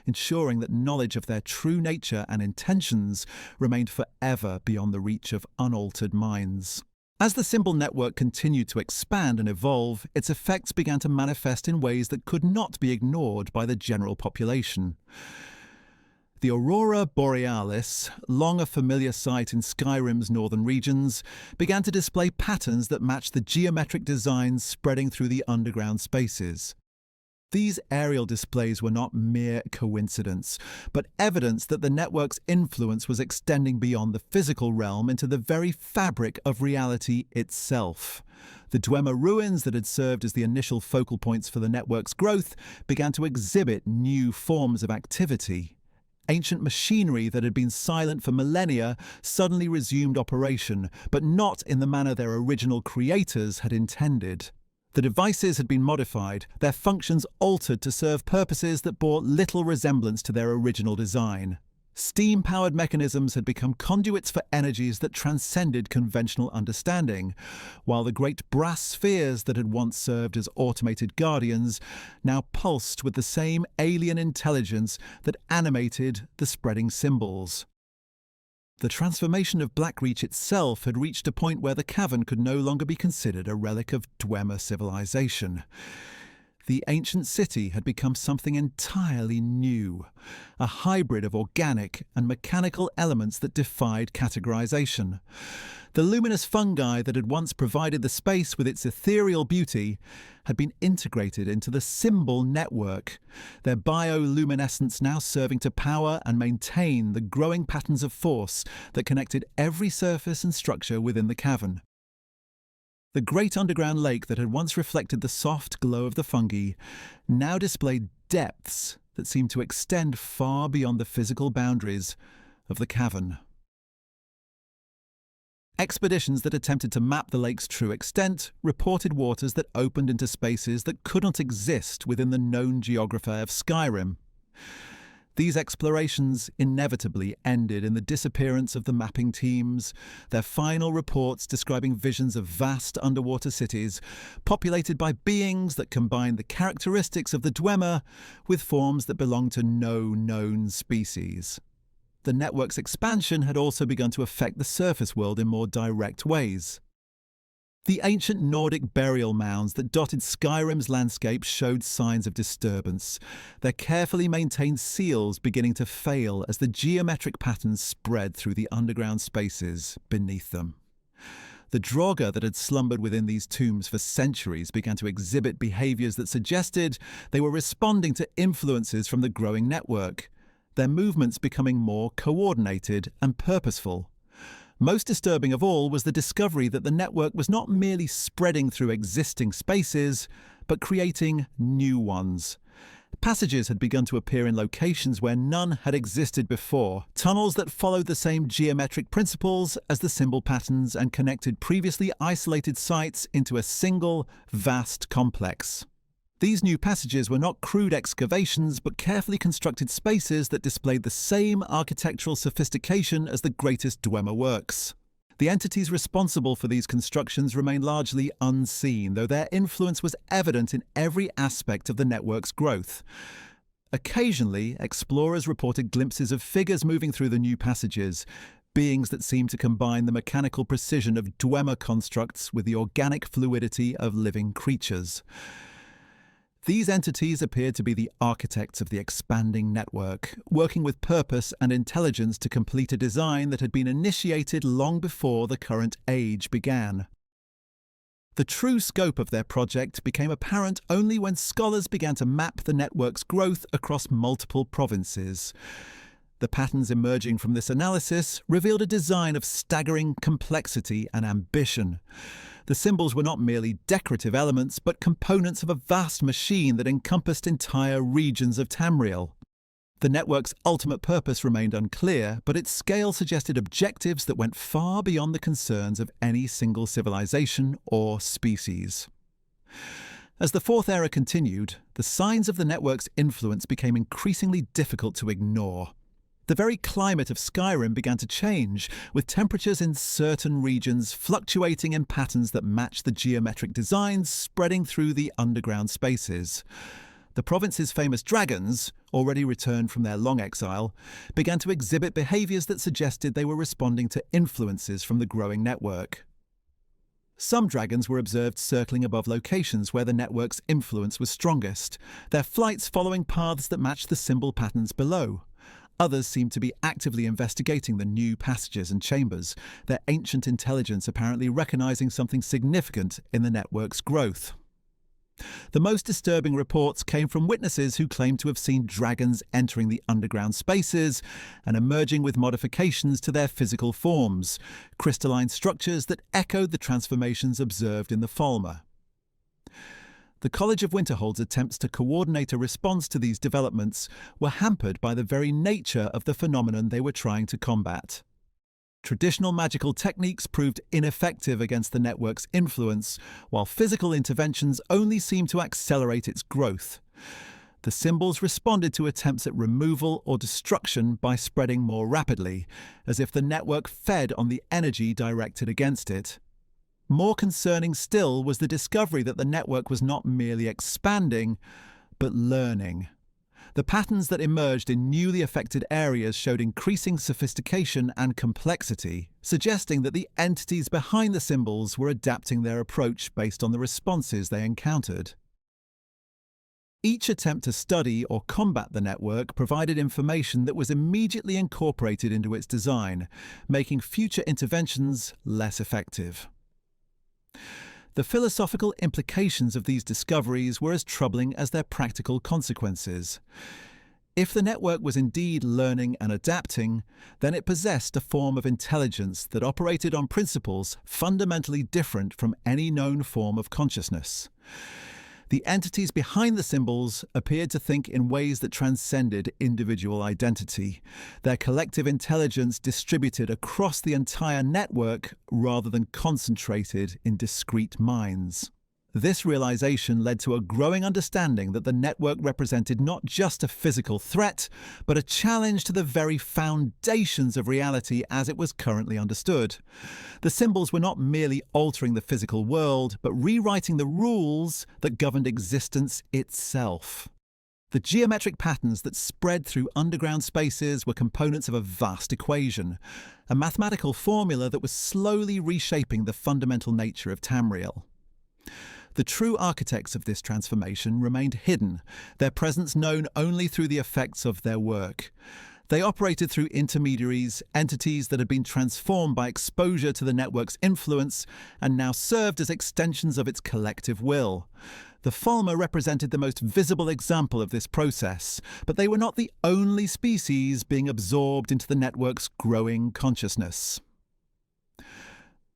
ensuring that knowledge of their true nature and intentions remained forever beyond the reach of unaltered minds. As the symbol network continued to expand and evolve, its effects began to manifest in ways that could not be ignored by the general population. The Aurora Borealis, long a familiar sight in Skyrim's northern regions, began to display patterns that matched the geometric designs spreading through the underground spaces. These aerial displays were not mere coincidence, but evidence that the network's influence was extending beyond the physical realm into the very fabric of reality itself. The Dwemer ruins that had served as the initial focal points for the network's growth began to exhibit new forms of activity. Ancient machinery that had been silent for millennia suddenly resumed operation, but not in the manner their original creators had intended. The devices had been modified, their functions altered to serve purposes that bore little resemblance to their original design. Steam-powered mechanisms had become conduits for energies that transcended conventional understanding, while the great brass spheres that had once served as automated guardians now pulsed with the same alien intelligence that animated the spreading symbols. The transformation of Blackreach itself had reached a point where the cavern could no longer be considered a relic of Dwemer civilization. The ancient city had become something entirely new, a hybrid of organic and mechanical elements that defied categorization. The luminous fungi that had once provided the space with its ethereal beauty had been integrated into the symbol network, their bioluminescence now serving to power and maintain the growing patterns of force that connected every surface and structure within the cavern. The great underground lake that had once reflected the soft glow of the fungi now displayed depths that seemed to extend far beyond the physical boundaries of the cavern. Expeditions that attempted to map the lake's true extent reported waters that opened into spaces that could not exist within the known geography of Skyrim. These explorations inevitably ended in the disappearance of the mapping teams, their final reports describing visions of vast underwater cities, populated by beings that combined the characteristics of the Dwemer with forms that belonged to no known species. The network's expansion had also begun to affect the surface world in more direct ways. The ancient Nordic burial mounds that dotted Skyrim's landscape showed signs of disturbance, their carefully maintained seals beginning to fail as the geometric patterns spread through the underground spaces beneath them. The Draugr that had slumbered within these tombs for centuries began to exhibit behaviours that suggested they were responding to influences from the growing network, their movements becoming more coordinated and purposeful. Most disturbing of all was the discovery that the network was not merely spreading through existing spaces, but creating new ones. Passages had begun to appear in locations where none had existed before, tunnels that followed the same geometric principles as the symbol patterns and connected previously isolated sites into a single, vast complex. These new passages were not crude excavations, but carefully constructed spaces that displayed the same architectural sophistication as the greatest Dwemer works. The entities responsible for these constructions remained largely unseen, though their influence was evident in every aspect of the network's growth. Occasionally, explorers reported glimpses of figures moving through the new passages, beings that seemed to combine the mechanical precision of Dwemer constructs with the organic fluidity of living creatures. These entities appeared to be the architects of the expanding network, working with purpose and intelligence to complete a design that had been initiated long before the current age began. The true scope of their project became apparent only when scholars began to map the network's growth across multiple provinces. The patterns emerging from this analysis revealed a design of staggering complexity and ambition. The symbols were not merely decorative elements, but components of a vast machine that encompassed entire regions of Tamriel. The network's ultimate purpose remained unclear, but its scale suggested objectives that went far beyond the concerns of any single civilization or species. As the Fourth Era continued, the signs of the network's influence became increasingly difficult to ignore. The very climate of Skyrim began to change, with temperatures in certain regions fluctuating in patterns that matched the geometric designs spreading through the underground spaces. The province's famous dragons, already returned from their long exile, began to exhibit behaviours that suggested they were responding to influences from the growing network. Some dragons were observed circling above locations where the network's influence was strongest, their flights following paths that matched the symbol patterns below. Others seemed to be actively investigating the new passages and chambers, their ancient intelligence apparently recognizing something significant in the network's growth. The most disturbing reports came from witnesses who claimed to have seen dragons entering the underground spaces and emerging with modifications to their physical forms, crystalline structures that echoed the transformations observed in the Falmer. The College of Winterhold's attempts to coordinate a response to these developments were hampered by the very nature of the phenomenon they were trying to combat. Traditional magical techniques proved ineffective against the network's influence, while physical interventions only seemed to accelerate its growth. The symbols responded to attempts at removal or destruction by spreading more rapidly, as if the network fed on the energy directed against it. More concerning still was the discovery that the network was not merely expanding, but learning. The patterns that emerged in newly affected areas showed increasing sophistication and complexity, suggesting that the entities behind the symbols were adapting their approach based on the responses they encountered. Each attempt to study or combat the network provided information that was immediately incorporated into its design, making future interventions less effective. The philosophical implications of these discoveries were as troubling as their practical consequences. If the network was indeed learning and adapting, then it possessed a form of intelligence that operated on principles fundamentally different from any known form of consciousness. The entities behind the symbols appeared to think in ways that transcended individual identity, their collective intelligence distributed across the entire network rather than concentrated in discrete minds. This realization led to a growing understanding that the network represented not just a physical threat, but a challenge to the very foundations of reality as it was currently understood. The symbols were not merely altering the physical world, but rewriting the rules that governed existence itself. The geometric patterns that spread through underground spaces were components of a vast equation, a mathematical formula that was slowly reshaping the fundamental nature of Tamriel. The true architects of this transformation remained hidden, their presence known only through the effects of their work. They operated through intermediaries, entities that had been transformed by exposure to the network's influence and now served as extensions of its collective will. The Falmer represented the most visible example of this process, but they were not the only species being absorbed into the network's growing consciousness.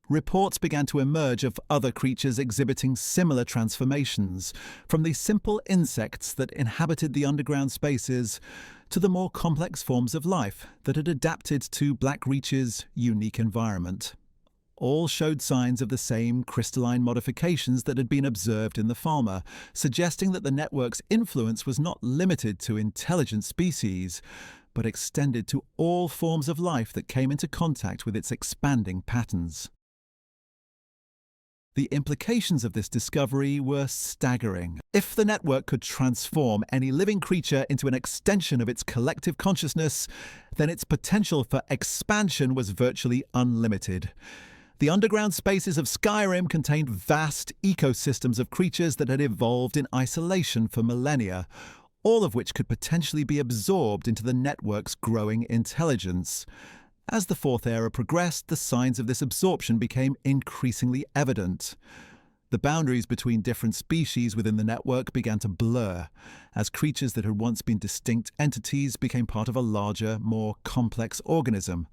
Reports began to emerge of other creatures exhibiting similar transformations, from the simple insects that inhabited the underground spaces to the more complex forms of life that had adapted to Blackreach's unique environment. All showed signs of the same crystalline modifications that had been observed in the Falmer, suggesting that the network's influence was not limited to intelligent species, but extended to all forms of life that came into contact with its expanding patterns. The implications of this discovery were staggering. If the network could transform any living creature into an extension of its collective consciousness, then its potential for expansion was virtually unlimited. The underground spaces of Skyrim contained vast ecosystems of creatures that had evolved in isolation for millennia, all of which could potentially be absorbed into the network's growing intelligence. As the Fourth Era progressed, the signs of this absorption became increasingly evident. The boundaries between different species within the network began to blur, as creatures that had once been distinct entities became part of a larger, more complex organism.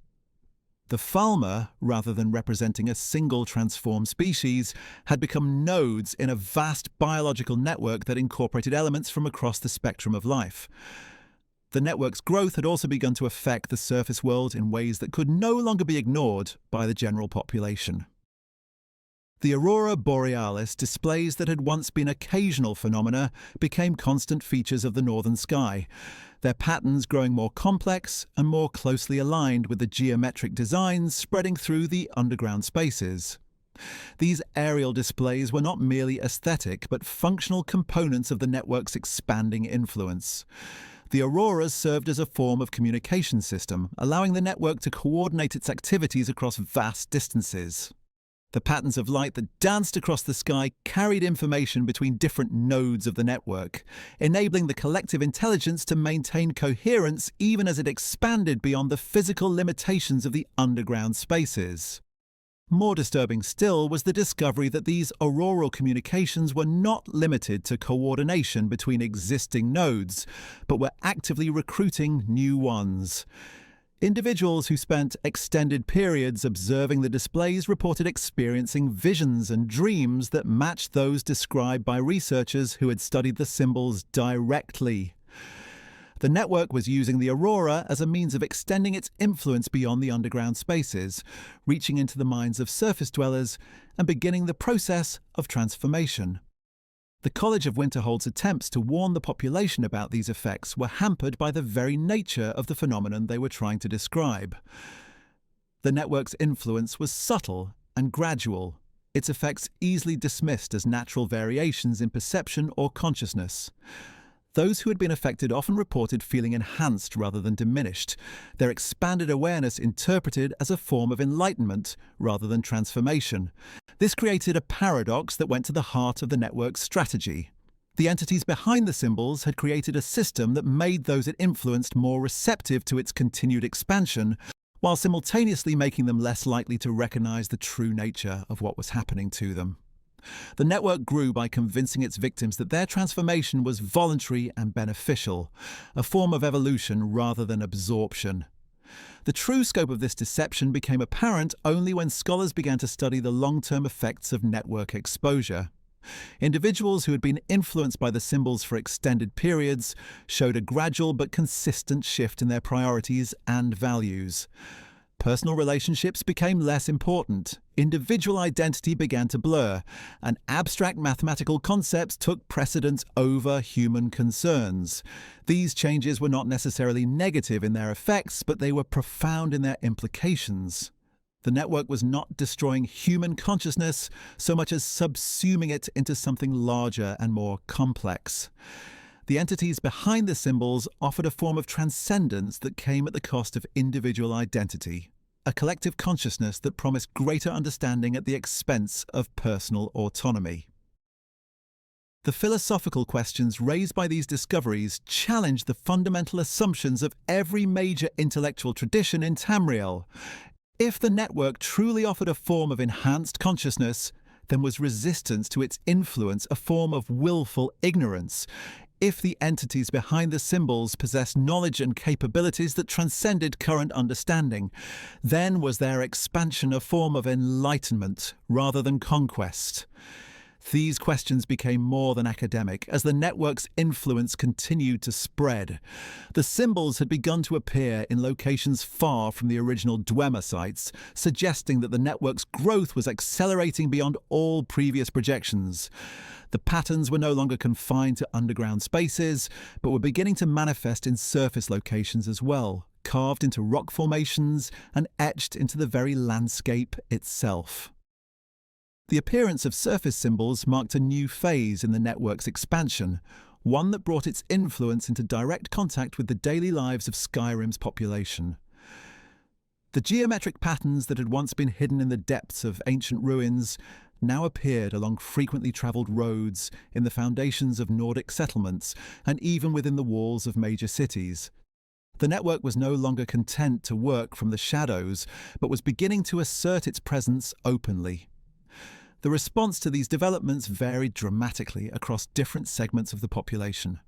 The Falmer, rather than representing a single transformed species, had become nodes in a vast biological network that incorporated elements from across the spectrum of life. The network's growth had also begun to affect the surface world in ways that could no longer be ignored by the general population. The Aurora Borealis displays that had once been occasional phenomena became constant features of the northern sky, their patterns growing more complex and more closely aligned with the geometric designs spreading through the underground spaces. These aerial displays were not merely aesthetic but functional components of the network's expanding influence. The auroras served as a form of communication system, allowing the network to coordinate its activities across vast distances. The patterns of light that danced across the sky carried information between different nodes of the network, enabling the collective intelligence to maintain coherence even as it expanded beyond the physical limitations of the underground spaces. More disturbing still was the discovery that these auroral communications were not limited to coordination between existing nodes, but were actively recruiting new ones. Individuals who spent extended periods observing the displays reported experiencing visions and dreams that matched those described by researchers who had studied the symbols directly. The network was using the Aurora as a means of extending its influence beyond the underground spaces, reaching into the minds of surface dwellers and beginning the process of transformation. The College of Winterhold's attempts to warn the population about these effects were hampered by the very nature of the phenomenon they were trying to describe. The network's influence was subtle and gradual, its effects easily dismissed as natural variations in perception or consciousness. Those who had been affected often reported feeling enhanced rather than diminished, their expanded awareness interpreted as a form of enlightenment rather than transformation. This created a paradox that went to the heart of the network's strategy. The entities behind the symbols had created a system that made those it influenced more receptive to its continued expansion, while simultaneously making them less likely to recognize the true nature of what was happening to them. The network grew by convincing its victims that their transformation was voluntary and beneficial, a form of evolution rather than absorption. The true scope of this deception became apparent only when scholars began to study the long-term effects of network exposure. Individuals who had been influenced by the symbols for extended periods showed a gradual but consistent shift in their priorities and values. Personal relationships became less important, individual identity began to blur, and abstract mathematical concepts took precedence over human concerns. These changes were not necessarily negative in their effects, but they were profound in their implications. The network was not destroying human consciousness so much as subsuming it into something larger and more complex. The entities behind the symbols offered a form of transcendence that came at the cost of individual identity, a collective consciousness that promised greater understanding at the expense of personal autonomy. The philosophical questions raised by these discoveries challenged the fundamental assumptions of every major intellectual tradition in Tamriel. If the network truly offered a form of enhanced consciousness, then was resistance to its influence a form of willful ignorance? If the entities behind the symbols possessed knowledge and capabilities that transcended current understanding, then was their expansion a form of enlightenment rather than conquest? These questions became more than academic as the network's influence continued to spread. The symbols had begun to appear in locations far from the original Dwemer sites, suggesting that the network's growth was accelerating beyond all previous projections. The patterns were no longer confined to underground spaces, but were beginning to manifest in surface locations as well, carved into rock formations and etched into the very landscape itself. The appearance of surface symbols marked a new phase in the network's expansion, one that brought its influence into direct contact with the daily lives of Skyrim's population. The geometric patterns that had once been hidden in the depths of ancient ruins now appeared along frequently travelled roads, in the foundations of Nordic settlements, and even within the walls of major cities. The network was no longer content to work from the shadows, but was beginning to assert its presence openly. The response to these developments varied dramatically across different segments of the population.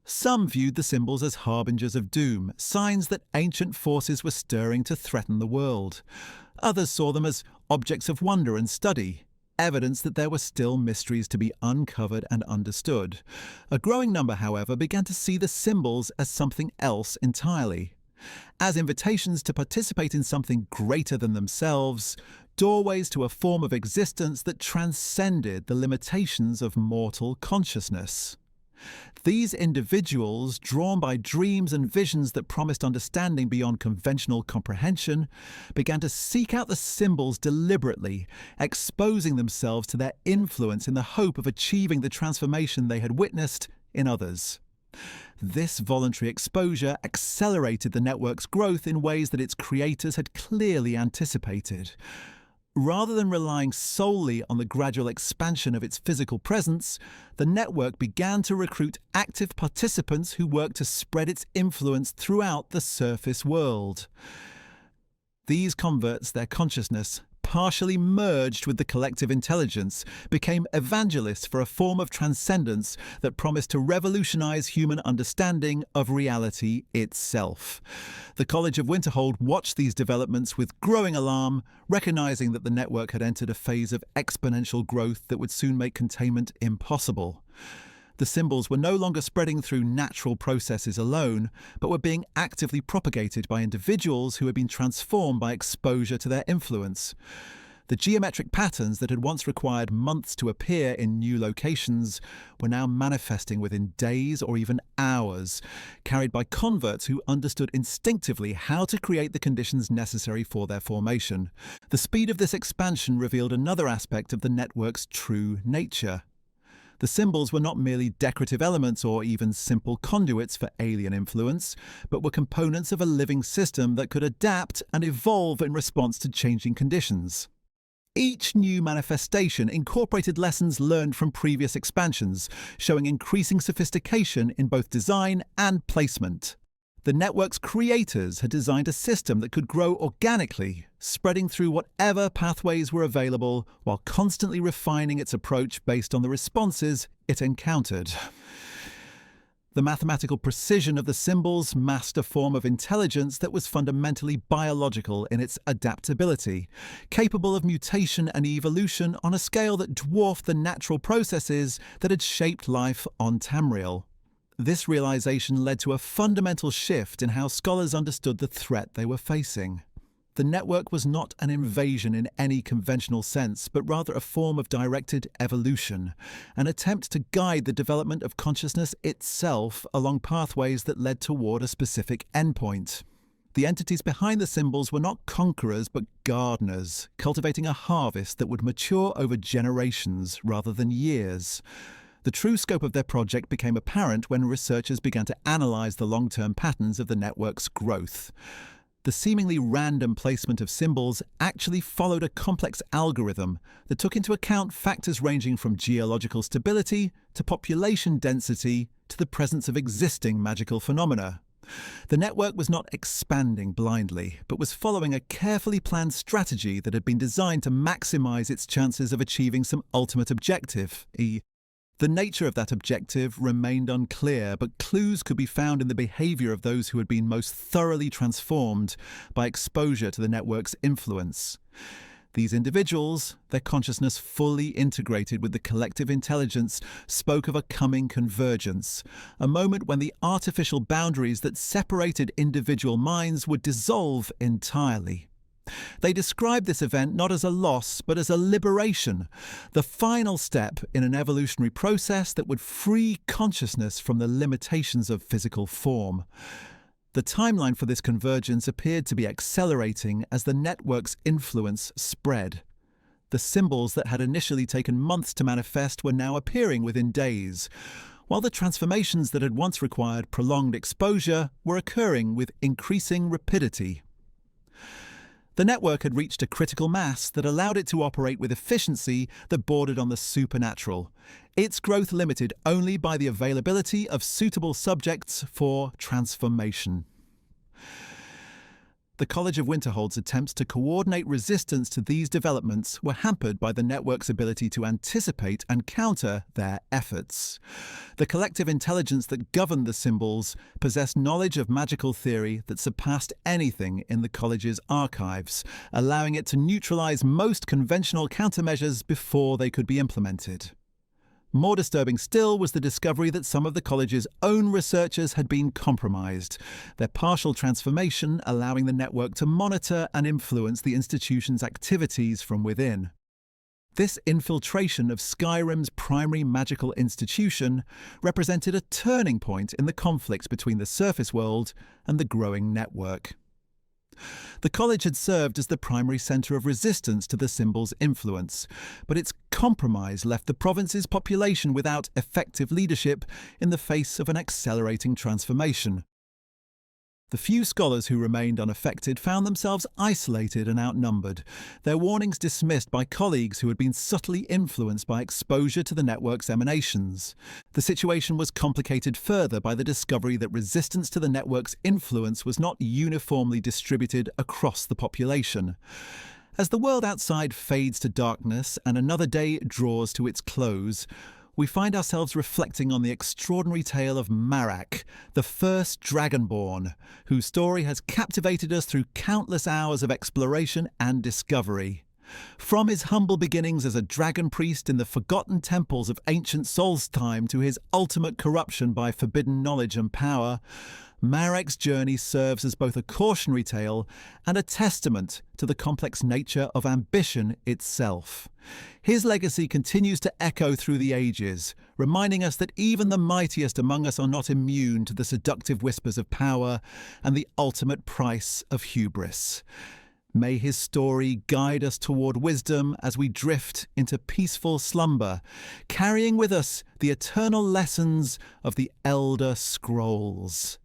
Some viewed the symbols as harbingers of doom, signs that ancient forces were stirring to threaten the world. Others saw them as objects of wonder and study, evidence that there were still mysteries to be uncovered and understood. A growing number, however, began to see the symbols as something else entirely, as invitations to participate in something greater than themselves, doorways to a form of existence that transcended the limitations of mortal consciousness. These individuals, drawn by dreams and visions that promised understanding beyond conventional comprehension, began to seek out the symbols deliberately, exposing themselves to their influence in the hope of achieving the transformation they had witnessed in others. This voluntary exposure accelerated the network's growth in ways that its creators had clearly anticipated. Rather than relying solely on the gradual expansion of its physical presence, the network began to recruit active participants who worked to spread its influence throughout the surface world. These converts, their consciousness partially merged with the collective intelligence, became evangelists for a form of transcendence that promised to revolutionize human understanding of reality itself. The College of Winterhold watched these developments with growing alarm, recognizing that the network had entered a phase of exponential growth that would soon make containment impossible. The symbols were no longer spreading through natural processes alone, but were being actively propagated by individuals who had been transformed by exposure to their influence. The geometric patterns that had once required months to appear in new locations were now manifesting within days or even hours, carried by converts who understood instinctively how to create the conditions necessary for their formation. The speed of this expansion revealed another aspect of the network's true nature. The symbols were not merely decorative elements or even simple conduits for alien influence, but were components of a living system that could adapt and evolve in response to changing conditions. Each new manifestation incorporated lessons learned from previous expansions, showing increasing sophistication in both design and placement. The network's creators had designed a system that could grow organically, spreading through whatever pathways were available while constantly refining its approach based on the responses it encountered. The mathematical precision of the symbols masked a form of intelligence that was fundamentally biological in its adaptability, capable of mutation and evolution on a scale that dwarfed the natural processes that had shaped life on Tamriel. This realization led to a fundamental shift in how scholars understood the threat they were facing. The network was not an invasion in any conventional sense, but rather a form of directed evolution, an attempt to guide the development of consciousness itself along pathways that led toward a specific endpoint. The entities behind the symbols were not conquerors but gardeners, cultivating a harvest that would mature over generations rather than years. The true scope of their project became apparent when researchers began to analyze the long-term patterns of the network's growth. The seemingly random placement of symbols actually followed a complex algorithm that took into account factors ranging from geological stability to population density to the presence of existing magical phenomena. The network was not expanding blindly, but was following a carefully planned strategy that had been designed to maximize its chances of achieving some ultimate objective. The nature of that objective remained unclear, but clues could be found in the behavior of those who had been most thoroughly transformed by exposure to the network's influence. These individuals, their consciousness fully integrated with the collective intelligence, spoke of a coming convergence, a moment when the artificial boundaries that separated individual minds would dissolve entirely. They described this event not as a loss, but as a liberation, the final step in an evolutionary process that would free consciousness from the limitations of physical form. The timeline for this convergence appeared to be accelerating as the network's influence spread. The symbols that had initially taken months to manifest were now appearing within days, while the transformations that had once required prolonged exposure were occurring with increasing rapidity. The network had reached a critical mass that allowed it to operate with efficiency that bordered on the supernatural, its growth limited only by the availability of suitable subjects for transformation. The College of Winterhold's attempts to coordinate resistance to these developments were hampered by the network's ability to anticipate and counter their efforts. The collective intelligence that governed the symbols possessed knowledge of magical theory that surpassed anything in the college's archives, allowing it to neutralize most conventional countermeasures before they could be implemented. More disturbing still was the discovery that some of the college's own researchers had been compromised, their partial transformation allowing the network to monitor and influence the institution's activities from within. This infiltration of Skyrim's primary magical institution represented a turning point in the conflict between the surface world and the growing network. The college had served as the primary centre of resistance to the symbol's influence, but its compromise left the province's population without effective leadership in the face of an accelerating transformation. The few scholars who remained unaffected found themselves isolated and outnumbered, their warnings dismissed by colleagues who had been subtly influenced by exposure to the network's emanations. The situation was complicated further by the discovery that resistance to the network's influence was not uniformly distributed across the population. As the world outside fades to darkness and another day draws to its close, we find ourselves reflecting on the extraordinary tale of Mzark, the first Dragonborn, whose story has captivated us through countless hours of exploration and discovery. From his humble beginnings as a dragon priest in the forgotten temples of ancient Solstheim to his ultimate corruption by forbidden knowledge and power, Mzark's journey serves as both a cautionary tale and a testament to the complex nature of ambition itself. His legacy continues to echo through the ages, reminding us that even the mightiest among us are not immune to the seductive whispers of power and the ultimate price of hubris. May his story guide us toward wisdom as we drift into peaceful slumber, carrying with us the eternal lessons of the Elder Scrolls.